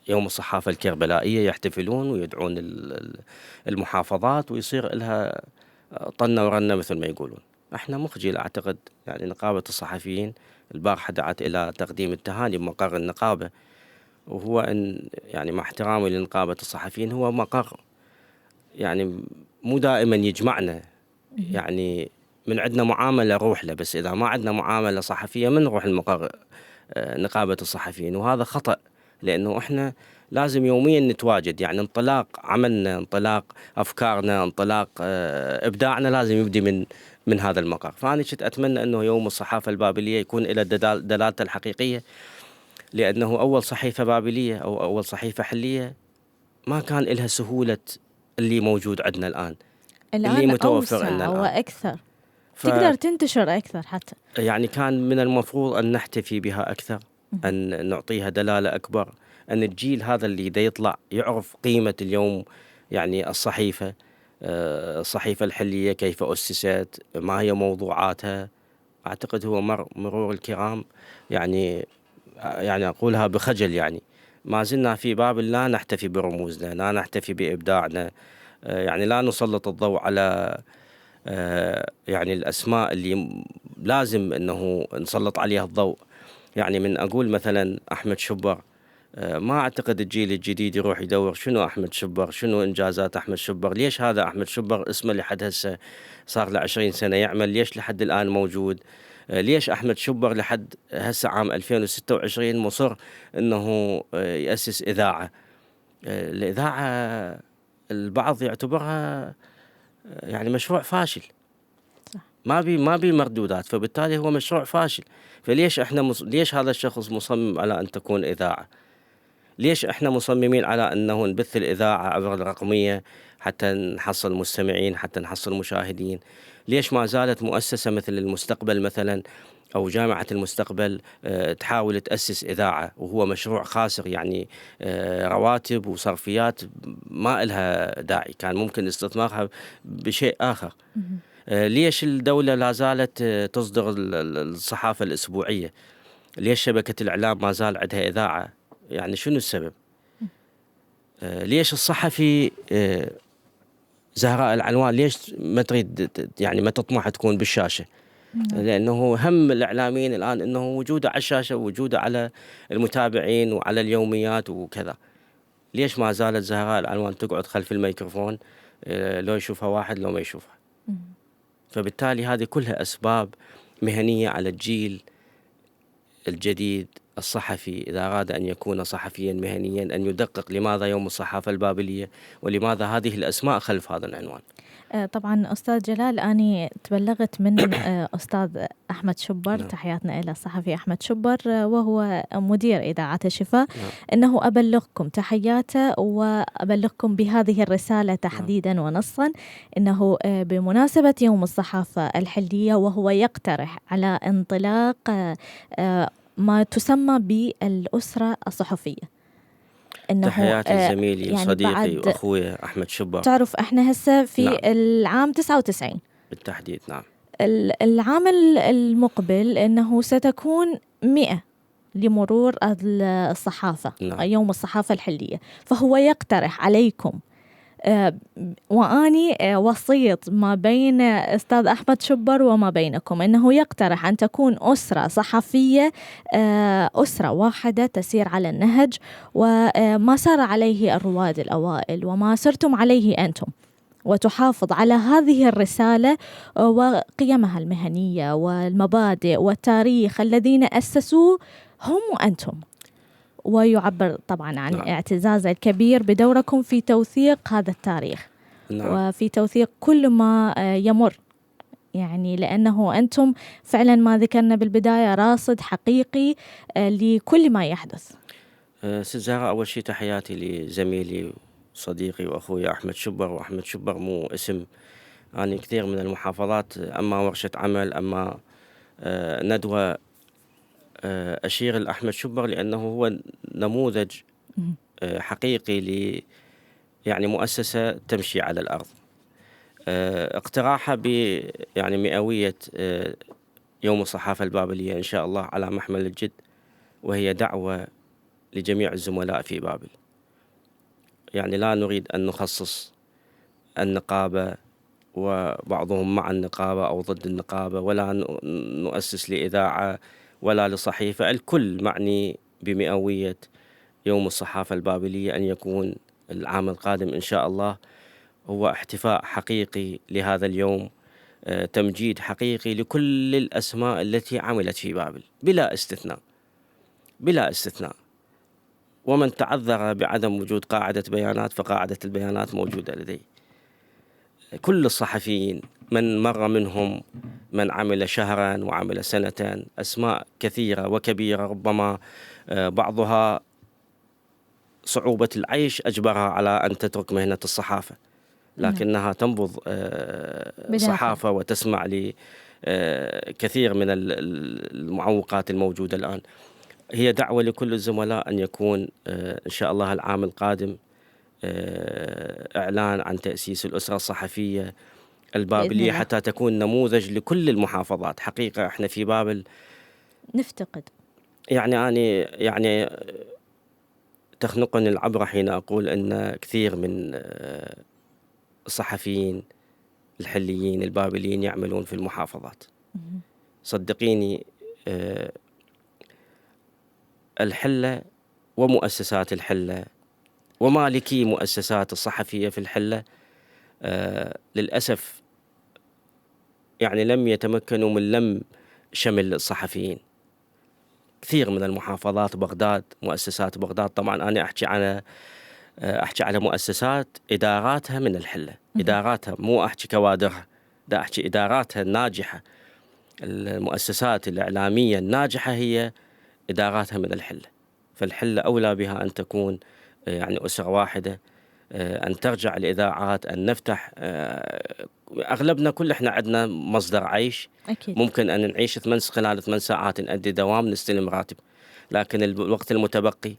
يوم الصحافة الكربلائية يحتفلون ويدعون المحافظات ويصير لها طنة ورنة مثل ما يقولون. احنا مخجل أعتقد، يعني نقابة الصحفيين البارحة دعت إلى تقديم التهاني بمقر النقابة، وهو أن يعني مع احترامي لنقابة الصحفيين هو مقر يعني مو دائما يجمعنا، يعني من عندنا معاملة روح له، بس إذا ما عندنا معاملة صحفية من نروح المقر نقابة الصحفيين، وهذا خطأ، لأنه إحنا لازم يوميا نتواجد، يعني انطلاق عملنا، انطلاق أفكارنا، انطلاق إبداعنا لازم يبدي من هذا المقر. فأنا كنت أتمنى أنه يوم الصحافة البابلية يكون إلى دلالته الحقيقية، لأنه أول صحيفة بابلية أو أول صحيفة حلية ما كان إلها سهولة اللي موجود عندنا الآن اللي متوفر عندنا الآن وأكثر، تقدر تنتشر أكثر حتى. يعني كان من المفروض أن نحتفي بها أكثر، أن نعطيها دلالة أكبر، أن الجيل هذا اللي دا يطلع يعرف قيمة اليوم، يعني الصحيفة الحلية كيف أسست، ما هي موضوعاتها. أعتقد هو مرور الكرام، يعني أقولها بخجل، يعني ما زلنا في بابل لا نحتفي برموزنا، لا نحتفي بإبداعنا، يعني لا نسلط الضوء على يعني الأسماء اللي لازم أنه نسلط عليها الضوء. يعني من أقول مثلا أحمد شبر، ما أعتقد الجيل الجديد يروح يدور شنو أحمد شبر، شنو إنجازات أحمد شبر، ليش هذا أحمد شبر اسمه لحد هسه صار له 20 سنة يعمل، ليش لحد الآن موجود، ليش أحمد شبر لحد هسه عام 2026 مصر أنه يأسس إذاعة. الإذاعة البعض يعتبرها يعني مشروع فاشل، ما بي مردودات، فبالتالي هو مشروع فاشل. فليش احنا ليش هذا الشخص مصمم على ان تكون اذاعه؟ ليش احنا مصممين على انه نبث الاذاعه عبر الرقميه حتى نحصل مستمعين، حتى نحصل مشاهدين؟ ليش ما زالت مؤسسه مثل المستقبل مثلا او جامعه المستقبل تحاول تاسس اذاعه وهو مشروع خاسر، يعني رواتب وصرفيات ما إلها داعي، كان ممكن استثمارها بشيء اخر. ليش الدولة لا زالت تصدر الصحافة الأسبوعية؟ ليش شبكة الإعلام ما زال عندها إذاعة؟ يعني شنو السبب؟ ليش الصحفي زهراء العنوان ليش ما تريد، يعني ما تطمح تكون بالشاشة؟ لأنه هم الإعلاميين الآن أنه وجوده على الشاشة ووجوده على المتابعين وعلى اليوميات وكذا. ليش ما زالت زهراء العلوان تقعد خلف الميكروفون لو يشوفها واحد لو ما يشوفها؟ فبالتالي هذه كلها أسباب مهنية على الجيل الجديد الصحفي إذا أراد أن يكون صحفيا مهنيا أن يدقق لماذا يوم الصحافة البابلية ولماذا هذه الأسماء خلف هذا العنوان. طبعا أستاذ جلال، أنا تبلغت من أستاذ أحمد شبر، تحياتنا إلى الصحفي أحمد شبر وهو مدير إذاعة الشفاء، أنه أبلغكم تحياته وأبلغكم بهذه الرسالة تحديدا ونصا، أنه بمناسبة يوم الصحافة الحلية وهو يقترح على انطلاق ما تسمى بالأسرة الصحفية. تحياتي زميلي يعني وصديقي وأخوي أحمد شبر. تعرف إحنا هسه في العام 99 بالتحديد. نعم. العام المقبل أنه ستكون 100 لمرور الصحافة. يوم الصحافة الحلية، فهو يقترح عليكم وأني وسيط ما بين أستاذ أحمد شبر وما بينكم، أنه يقترح أن تكون أسرة صحفية، أسرة واحدة تسير على النهج وما سار عليه الرواد الأوائل وما سرتم عليه أنتم، وتحافظ على هذه الرسالة وقيمها المهنية والمبادئ والتاريخ الذين أسسوه هم وأنتم. ويعبر طبعا عن اعتزازه الكبير بدوركم في توثيق هذا التاريخ وفي توثيق كل ما يمر، يعني لأنه أنتم فعلا ما ذكرنا بالبداية راصد حقيقي لكل ما يحدث. ست زهراء، أول شيء تحياتي لزميلي صديقي وأخوي أحمد شبر. وأحمد شبر مو اسم، يعني كثير من المحافظات أما ورشة عمل أما ندوة أشير لأحمد شبر لأنه هو نموذج حقيقي يعني مؤسسة تمشي على الأرض. اقتراحه يعني مئوية يوم الصحافة البابلية إن شاء الله على محمل الجد، وهي دعوة لجميع الزملاء في بابل. يعني لا نريد أن نخصص النقابة وبعضهم مع النقابة أو ضد النقابة، ولا نؤسس لإذاعة ولا لصحيفة. الكل معني بمئوية يوم الصحافة البابلية، أن يكون العام القادم إن شاء الله هو احتفاء حقيقي لهذا اليوم، تمجيد حقيقي لكل الأسماء التي عملت في بابل بلا استثناء، بلا استثناء. ومن تعذر بعدم وجود قاعدة بيانات فقاعدة البيانات موجودة لدي. كل الصحفيين من مر منهم، من عمل شهرا وعمل سنتين، أسماء كثيرة وكبيرة، ربما بعضها صعوبة العيش أجبرها على أن تترك مهنة الصحافة، لكنها تنبض صحافة وتسمع لكثير من المعوقات الموجودة الآن. هي دعوة لكل الزملاء أن يكون إن شاء الله العام القادم إعلان عن تأسيس الأسرة الصحفية البابلية حتى تكون نموذج لكل المحافظات. حقيقة إحنا في بابل نفتقد، يعني تخنقني العبرة حين أقول أن كثير من الصحفيين الحليين البابليين يعملون في المحافظات. صدقيني الحلة ومؤسسات الحلة ومالكي مؤسسات الصحفية في الحلة للأسف يعني لم يتمكنوا من لم شمل الصحفيين. كثير من المحافظات، بغداد، مؤسسات بغداد، طبعا أنا أحكي على مؤسسات إداراتها من الحلة، إداراتها، مو أحكي كوادرها، دا أحكي إداراتها الناجحة. المؤسسات الإعلامية الناجحة هي إداراتها من الحلة. فالحلة أولى بها أن تكون يعني أسرة واحدة، أن ترجع الإذاعات، أن نفتح. أغلبنا كل إحنا عندنا مصدر عيش أكيد. ممكن أن نعيش خلال 8 ساعات نأدي دوام نستلم راتب، لكن الوقت المتبقي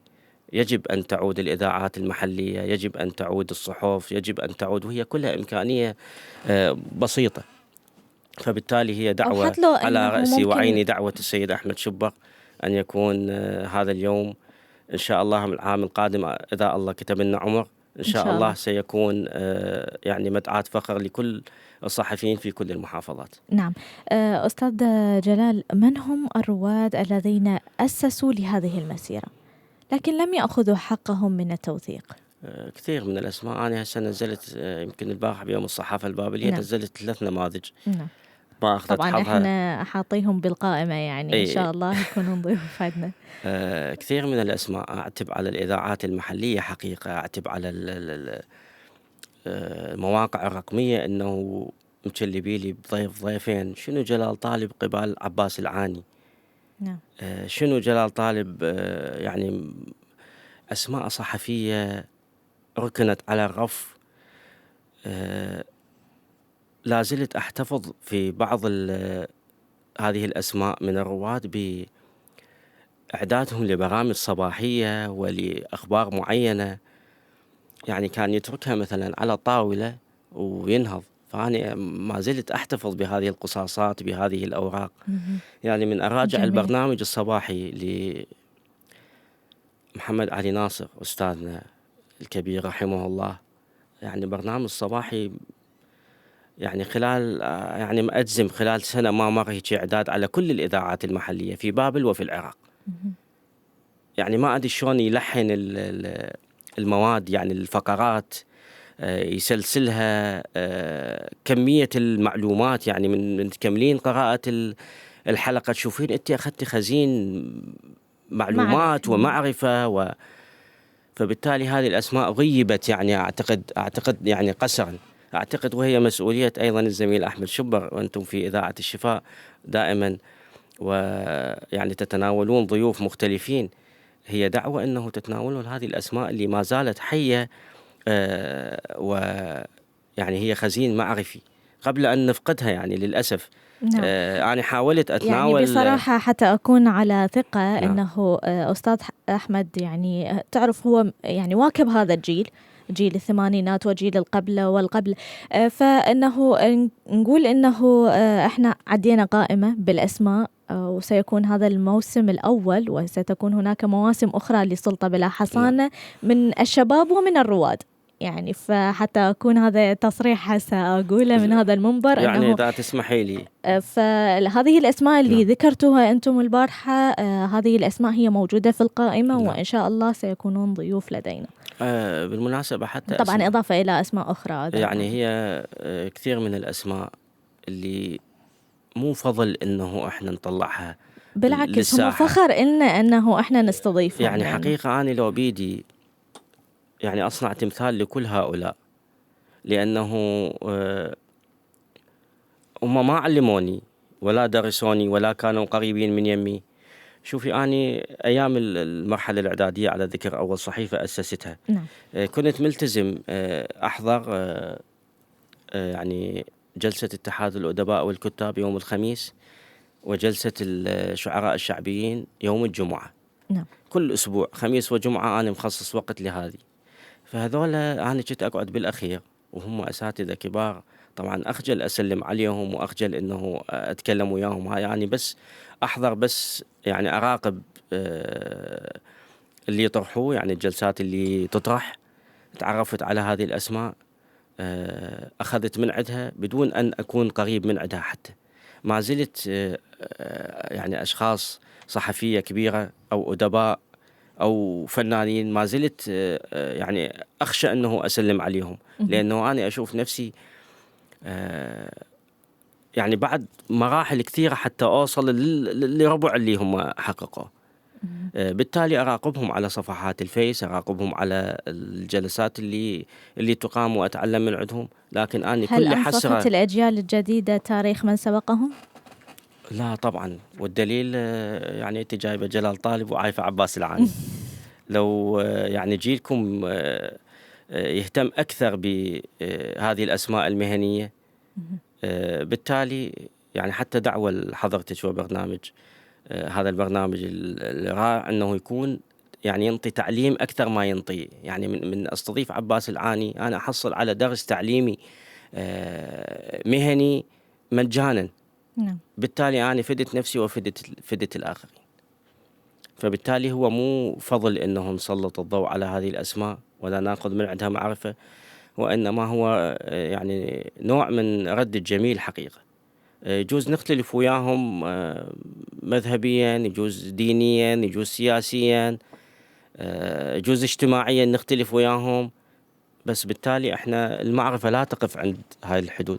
يجب أن تعود الإذاعات المحلية، يجب أن تعود الصحف، يجب أن تعود، وهي كلها إمكانية بسيطة. فبالتالي هي دعوة على رأسي وعيني، دعوة السيد أحمد شبر أن يكون هذا اليوم إن شاء الله العام القادم إذا الله كتب لنا عمر إن شاء الله سيكون يعني مدعاة فخر لكل الصحفيين في كل المحافظات. نعم. أستاذ جلال، من هم الرواد الذين أسسوا لهذه المسيرة لكن لم يأخذوا حقهم من التوثيق؟ كثير من الأسماء. أنا هسه نزلت يمكن البارح بيوم الصحافة البابلية، نعم. نزلت 3 نماذج. نعم. ما أخذت طبعا حظها. احنا حاطيهم بالقائمة، يعني إن شاء الله يكونون ضيوف عندنا. كثير من الأسماء أعتب على الإذاعات المحلية حقيقة، أعتب على المواقع الرقمية أنه مشلبي لي ضيفين. شنو جلال طالب قبال عباس العاني؟ نعم. شنو جلال طالب؟ يعني أسماء صحفية ركنت على الرف. لا زلت أحتفظ في بعض هذه الأسماء من الرواد بإعدادهم لبرامج صباحية ولأخبار معينة، يعني كان يتركها مثلا على طاولة وينهض. فأنا ما زلت أحتفظ بهذه القصاصات، بهذه الأوراق. يعني من أراجع جميل. البرنامج الصباحي لمحمد علي ناصر أستاذنا الكبير رحمه الله، يعني برنامج صباحي يعني خلال يعني ما أجزم خلال سنة ما مر هيك إعداد على كل الإذاعات المحلية في بابل وفي العراق. يعني ما أدري شلون يلحن المواد، يعني الفقرات يسلسلها، كمية المعلومات، يعني من تكملين قراءة الحلقة تشوفين أنت أخذت خزين معلومات ومعرفة فبالتالي هذه الأسماء غيبت، يعني أعتقد يعني قسرا. أعتقد وهي مسؤولية أيضا الزميل أحمد شبر، وأنتم في إذاعة الشفاء دائما ويعني تتناولون ضيوف مختلفين، هي دعوة أنه تتناولون هذه الأسماء اللي ما زالت حية، ويعني هي خزين معرفي قبل أن نفقدها يعني للأسف. نعم. أنا حاولت أتناول يعني بصراحة حتى أكون على ثقة. نعم. أنه أستاذ أحمد يعني تعرف هو يعني واكب هذا الجيل، جيل الثمانينات وجيل القبل والقبل، فإنه نقول إنه إحنا عدينا قائمة بالأسماء، وسيكون هذا الموسم الأول وستكون هناك مواسم أخرى لسلطة بلا حصانة من الشباب ومن الرواد. يعني فحتى أكون هذا تصريح سأقوله من هذا المنبر، يعني إذا تسمحي لي، فهذه الأسماء اللي ذكرتوها أنتم البارحة، هذه الأسماء هي موجودة في القائمة، وإن شاء الله سيكونون ضيوف لدينا. بالمناسبة حتى طبعا إضافة إلى أسماء أخرى، يعني هي كثير من الأسماء اللي مو فضل إنه إحنا نطلعها، بالعكس للساحة. هم فخر إلنا أنه إحنا نستضيفهم. يعني حقيقة أنا لو بيدي يعني أصنع تمثال لكل هؤلاء، لأنه هم ما علموني ولا درسوني ولا كانوا قريبين من يمي. شوفي أنا أيام المرحلة الإعدادية على ذكر أول صحيفة أسستها، نعم. كنت ملتزم أحضر يعني جلسة اتحاد الأدباء والكتاب يوم الخميس، وجلسة الشعراء الشعبيين يوم الجمعة. نعم. كل أسبوع خميس وجمعة أنا مخصص وقت لهذه. فهذول أنا كنت أقعد بالأخير وهم أساتذة كبار، طبعا أخجل أسلم عليهم وأخجل إنه أتكلم وياهم، هاي يعني بس أحضر، بس يعني أراقب اللي يطرحوه، يعني الجلسات اللي تطرح. تعرفت على هذه الأسماء، أخذت من عندها بدون أن أكون قريب من عندها. حتى ما زلت يعني أشخاص صحفية كبيرة أو أدباء أو فنانين ما زلت يعني أخشى أنه أسلم عليهم، لأنه أنا أشوف نفسي يعني بعد مراحل كثيرة حتى أوصل لربع اللي هم حققوا. بالتالي أراقبهم على صفحات الفيس، أراقبهم على الجلسات اللي تقام وأتعلم من عندهم. لكن أنا كل حسرة. هل أنصفت الأجيال الجديدة تاريخ من سبقهم؟ لا طبعا، والدليل يعني أنت جايبة جلال طالب وعايفة عباس العاني. لو يعني جيلكم يهتم أكثر بهذه الأسماء المهنية، بالتالي يعني حتى دعوة لحضرتك وبرنامج هذا البرنامج الرائع أنه يكون يعني ينطي تعليم أكثر ما ينطي. يعني من أستضيف عباس العاني أنا أحصل على درس تعليمي مهني مجانا. نعم. بالتالي أنا فدت نفسي وفدت الآخرين. فبالتالي هو مو فضل إنه نسلط الضوء على هذه الأسماء ولا نأخذ من عندها معرفة، وإنما هو يعني نوع من رد الجميل حقيقة. يجوز نختلف وياهم مذهبيا، يجوز دينيا، يجوز سياسيا، يجوز اجتماعيا نختلف وياهم، بس بالتالي احنا المعرفة لا تقف عند هاي الحدود،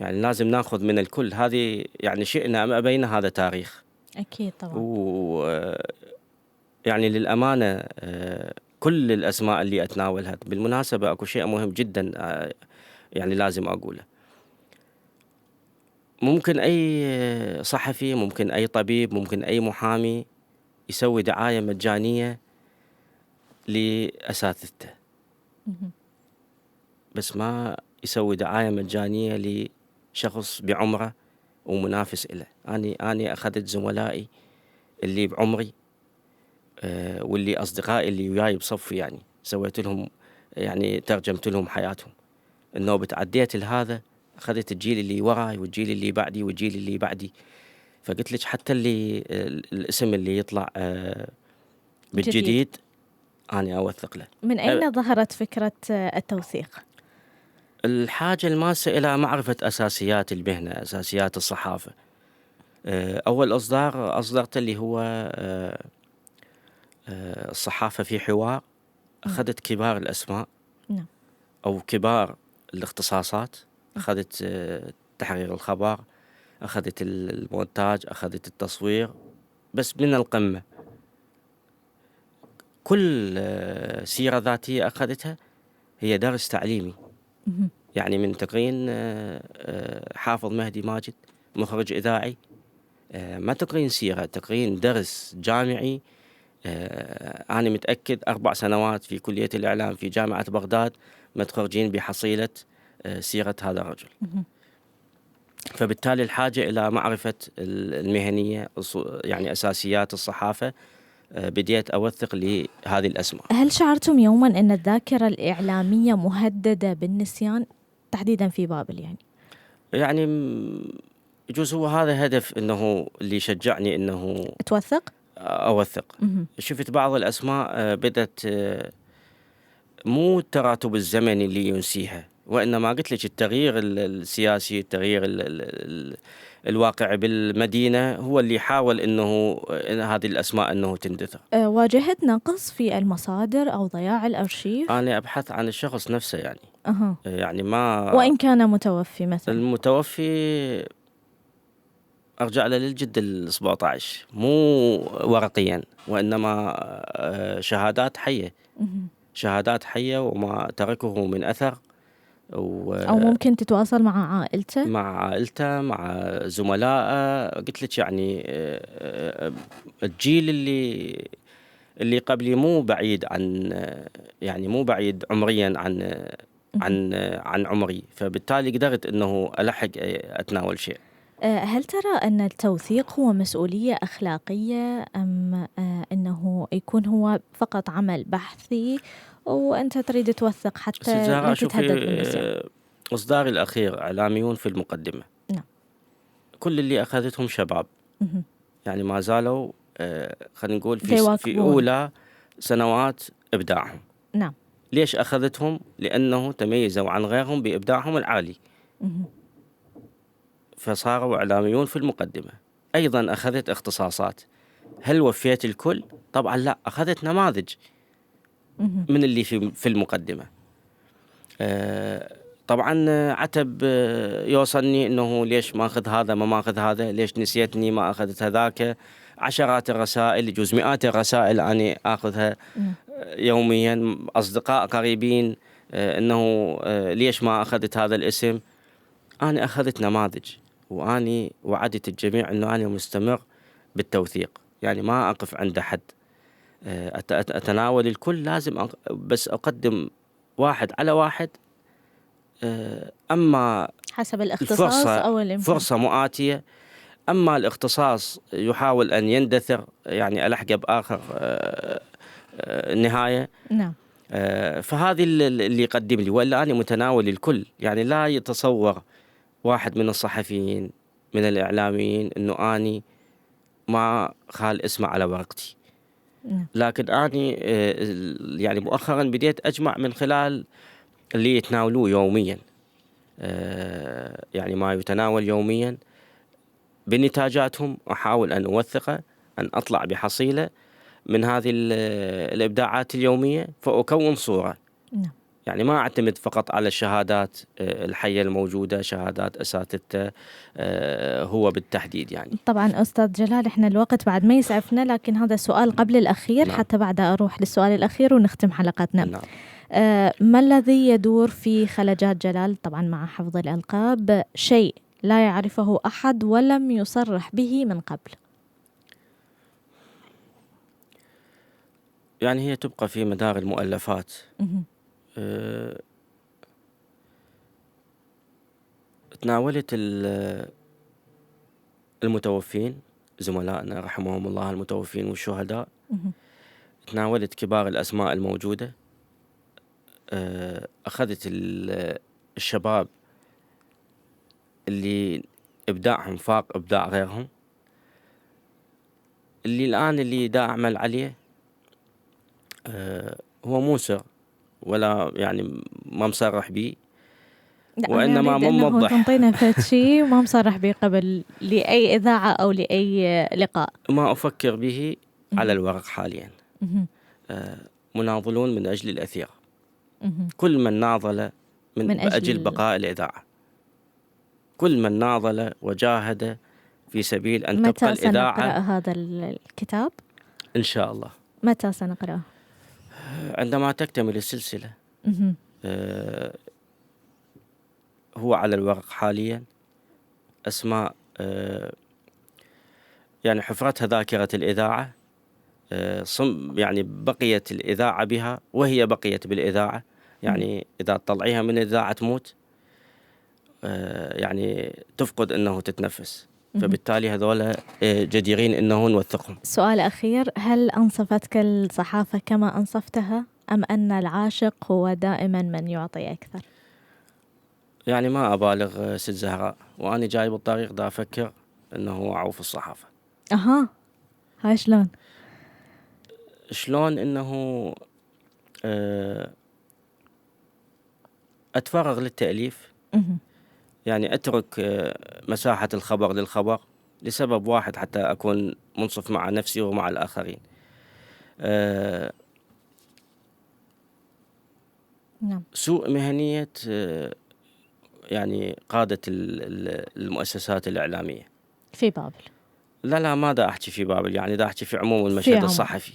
يعني لازم ناخذ من الكل. هذه يعني شئنا أم أبينا هذا تاريخ. أكيد طبعا. يعني للأمانة كل الأسماء اللي أتناولها، بالمناسبة أكو شيء مهم جدا يعني لازم أقوله. ممكن أي صحفي، ممكن أي طبيب، ممكن أي محامي يسوي دعاية مجانية لأساتذته، بس ما يسوي دعاية مجانية لشخص بعمره ومنافس إله. أنا أخذت زملائي اللي بعمري واللي أصدقائي اللي وياي بصفي، يعني سويت لهم، يعني ترجمت لهم حياتهم. النوبة عديت لهذا، أخذت الجيل اللي وراي والجيل اللي بعدي والجيل اللي بعدي. فقلت لك حتى اللي الاسم اللي يطلع بالجديد أنا أوثق له. من أين ظهرت فكرة التوثيق؟ الحاجة الماسة إلى معرفة أساسيات المهنة، أساسيات الصحافة. أول إصدار أصدرت اللي هو الصحافة في حوار. أخذت كبار الأسماء أو كبار الاختصاصات، أخذت تحرير الخبر، أخذت المونتاج، أخذت التصوير، بس من القمة. كل سيرة ذاتية أخذتها هي درس تعليمي، يعني من تقرين حافظ مهدي ماجد مخرج إذاعي، ما تقرين سيرة، تقرين درس جامعي. أنا متأكد 4 سنوات في كلية الإعلام في جامعة بغداد متخرجين بحصيلة سيرة هذا الرجل. فبالتالي الحاجة إلى معرفة المهنية، يعني أساسيات الصحافة، بديت أوثق لهذه الأسماء. هل شعرتم يوما أن الذاكرة الإعلامية مهددة بالنسيان تحديدا في بابل؟ يعني يجوز هو هذا هدف إنه اللي شجعني إنه أوثق. شفت بعض الأسماء بدت مو التراتب الزمني اللي ينسيها، وإنما قلت لك التغيير السياسي، التغيير الواقع بالمدينة هو اللي حاول إنه هذه الأسماء إنه تندثر. واجهت نقص في المصادر أو ضياع الأرشيف؟ أنا أبحث عن الشخص نفسه، يعني يعني ما، وإن كان متوفي مثلا. المتوفي أرجع له للجد 17، مو ورقيا، وإنما شهادات حية. شهادات حية وما تركه من أثر. أو ممكن تتواصل مع عائلته، مع زملائه. قلت لك يعني الجيل اللي قبلي مو بعيد عن، يعني مو بعيد عمريا عن عمري، فبالتالي قدرت إنه ألحق أتناول شيء. هل ترى أن التوثيق هو مسؤولية أخلاقية أم أنه يكون هو فقط عمل بحثي وأنت تريد توثق حتى لا تتهدد بالنسيان؟ إصداري الأخير إعلاميون في المقدمة، نعم. كل اللي أخذتهم شباب، يعني ما زالوا خلينا نقول في أولى سنوات إبداعهم. نعم. ليش أخذتهم؟ لأنه تميزوا عن غيرهم بإبداعهم العالي، فصاروا إعلاميون في المقدمة. أيضا أخذت اختصاصات. هل وفيت الكل؟ طبعا لا، أخذت نماذج من اللي في المقدمة. طبعا عتب يوصلني إنه ليش ما أخذ هذا ما أخذ هذا، ليش نسيتني ما أخذت هذاك. عشرات الرسائل، يجوز مئات الرسائل أنا أخذها يوميا، أصدقاء قريبين إنه ليش ما أخذت هذا الاسم. أنا أخذت نماذج، وأني وعدت الجميع أنه أنا مستمر بالتوثيق، يعني ما أقف عند حد، أتناول الكل. لازم بس أقدم واحد على واحد، أما حسب الاختصاص أو الإمكان. فرصة مؤاتية، أما الاختصاص يحاول أن يندثر، يعني ألحقه بآخر النهاية. نعم. فهذه اللي يقدم لي، ولا أنا متناول الكل. يعني لا يتصور واحد من الصحفيين من الإعلاميين أنه أني ما خال اسمه على ورقتي. لكن أنا يعني مؤخرا بديت أجمع من خلال اللي يتناولوه يوميا، يعني ما يتناول يوميا بنتاجاتهم، أحاول أن أوثقه، أن أطلع بحصيلة من هذه الإبداعات اليومية، فأكون صورة. يعني ما أعتمد فقط على الشهادات الحية الموجودة، شهادات أساتذته هو بالتحديد. يعني طبعا أستاذ جلال، إحنا الوقت بعد ما يسعفنا، لكن هذا سؤال قبل الأخير. نعم. حتى بعد أروح للسؤال الأخير ونختم حلقتنا. نعم. ما الذي يدور في خلجات جلال طبعا مع حفظ الألقاب؟ شيء لا يعرفه أحد ولم يصرح به من قبل. يعني هي تبقى في مدار المؤلفات. تناولت المتوفين، زملائنا رحمهم الله المتوفين والشهداء. تناولت كبار الأسماء الموجودة. أخذت الشباب اللي إبداعهم فاق إبداع غيرهم، اللي الآن اللي دا أعمل عليه هو مو سر ولا يعني ما مصرح به، وإنما موضح. تنطينا فد شيء ما مصرح به قبل لأي إذاعة أو لأي لقاء. ما أفكر به على الورق حاليا. مناضلون من أجل الأثير. كل من ناضل من أجل بقاء الإذاعة، كل من ناضل وجاهد في سبيل أن تبقى الإذاعة. متى سنقرأ هذا الكتاب؟ إن شاء الله. متى سنقرأه؟ عندما تكتمل السلسلة. هو على الورق حاليا أسماء يعني حفرتها ذاكرة الإذاعة، يعني بقيت الإذاعة بها وهي بقيت بالإذاعة. يعني إذا تطلعيها من الإذاعة تموت، يعني تفقد أنه تتنفس. فبالتالي هذولا جديرين أنه نوثقهم. سؤال أخير، هل أنصفتك الصحافة كما أنصفتها، أم أن العاشق هو دائما من يعطي أكثر؟ يعني ما أبالغ ست زهراء، وأنا جاي بالطريق دا أفكر أنه أعوف الصحافة. هاي شلون أنه أتفرغ للتأليف. يعني أترك مساحة الخبر للخبر لسبب واحد، حتى أكون منصف مع نفسي ومع الآخرين. نعم. سوء مهنية يعني قادة المؤسسات الإعلامية في بابل. لا ما دا أحكي في بابل، يعني دا أحكي في عموم المشهد الصحفي.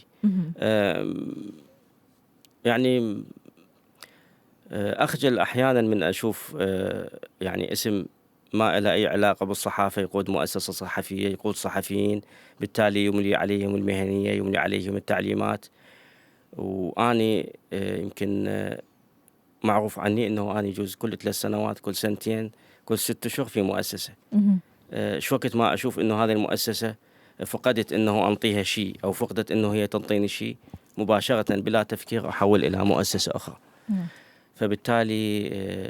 يعني أخجل أحيانا من أشوف يعني اسم ما له أي علاقة بالصحافة يقود مؤسسة صحفية، يقود صحفيين، بالتالي يملي عليهم المهنية، يملي عليهم التعليمات. وأني يمكن معروف عني أنه أنا يجوز كل 3 سنوات، كل 2 سنين، كل 6 أشهر في مؤسسة. شو وقت ما أشوف أنه هذه المؤسسة فقدت أنه أنطيها شيء أو فقدت أنه هي تنطيني شيء، مباشرة بلا تفكير أحول إلى مؤسسة أخرى. فبالتالي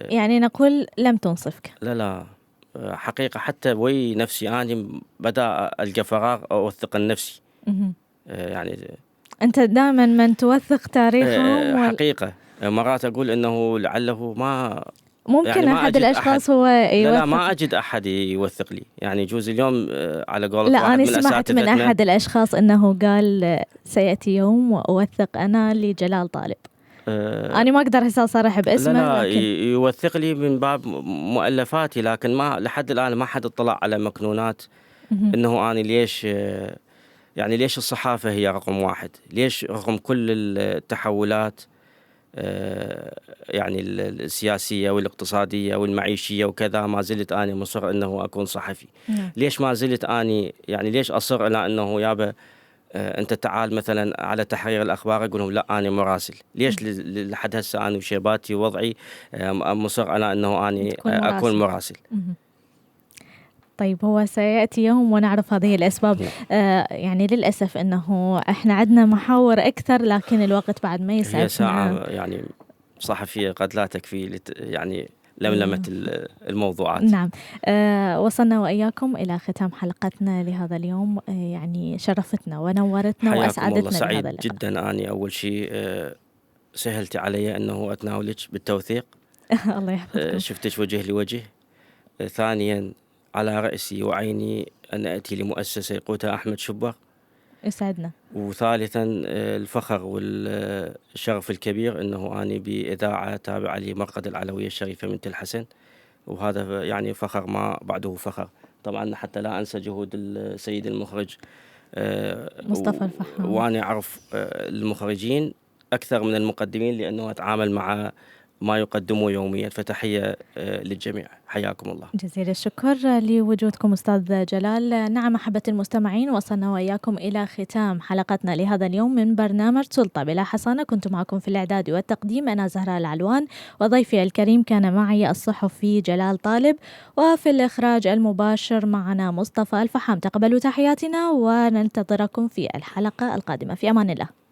يعني نقول لم تنصفك؟ لا حقيقة حتى وي نفسي أنا بدأ ألقى فراغ أوثق النفسي. يعني أنت دائما من توثق تاريخهم. حقيقة مرات أقول إنه لعله ما ممكن يعني أحد الأشخاص هو يوثق. لا ما أجد أحد يوثق لي. يعني جوز اليوم على قولة لا واحد أنا سمعت من أحد الأشخاص أنه قال سيأتي يوم وأوثق أنا لجلال طالب. أنا ما أقدر هسه أصرح باسمه. لا يوثق لي من باب مؤلفاتي، لكن ما لحد الآن ما حد اطلع على مكنونات إنه أنا ليش يعني ليش الصحافة هي رقم 1، ليش رغم كل التحولات يعني السياسية والاقتصادية والمعيشية وكذا ما زلت أنا مصر أنه أكون صحفي. ليش ما زلت أنا يعني ليش أصر على أنه يابا أنت تعال مثلا على تحرير الأخبار أقول لهم لا أنا مراسل. ليش لحد هسه أنا وشيباتي وضعي مصر على أنه أنا أكون مراسل. طيب هو سيأتي يوم ونعرف هذه الأسباب. يعني للأسف أنه إحنا عندنا محاور أكثر، لكن الوقت بعد ما يسعفنا. هي ساعة يعني صحفية قد لا تكفي يعني لملمة الموضوعات. نعم. وصلنا وإياكم إلى ختام حلقتنا لهذا اليوم. يعني شرفتنا ونورتنا وأسعدتنا الله. سعيد بهذا اللقاء جدا. أني أول شيء سهلت علي أنه أتناولك بالتوثيق. الله يحفظكم. شفتك وجه لوجه. ثانيا على رأسي وعيني أن أتي لمؤسسة يقودها أحمد شبر، يسعدنا. وثالثا الفخر والشرف الكبير أنه أنا بإذاعة تابعة لمرقد العلوية الشريفة بنت الحسن، وهذا يعني فخر ما بعده فخر. طبعا حتى لا أنسى جهود السيد المخرج مصطفى الفحام، وأنا أعرف المخرجين أكثر من المقدمين لأنه أتعامل مع ما يقدمه يوميا. فتحية للجميع، حياكم الله. جزيل الشكر لوجودكم أستاذ جلال. نعم أحبة المستمعين، وصلنا وإياكم إلى ختام حلقتنا لهذا اليوم من برنامج سلطة بلا حصانة. كنت معكم في الإعداد والتقديم أنا زهراء العلوان، وضيفي الكريم كان معي الصحفي جلال طالب، وفي الإخراج المباشر معنا مصطفى الفحام. تقبلوا تحياتنا وننتظركم في الحلقة القادمة. في أمان الله.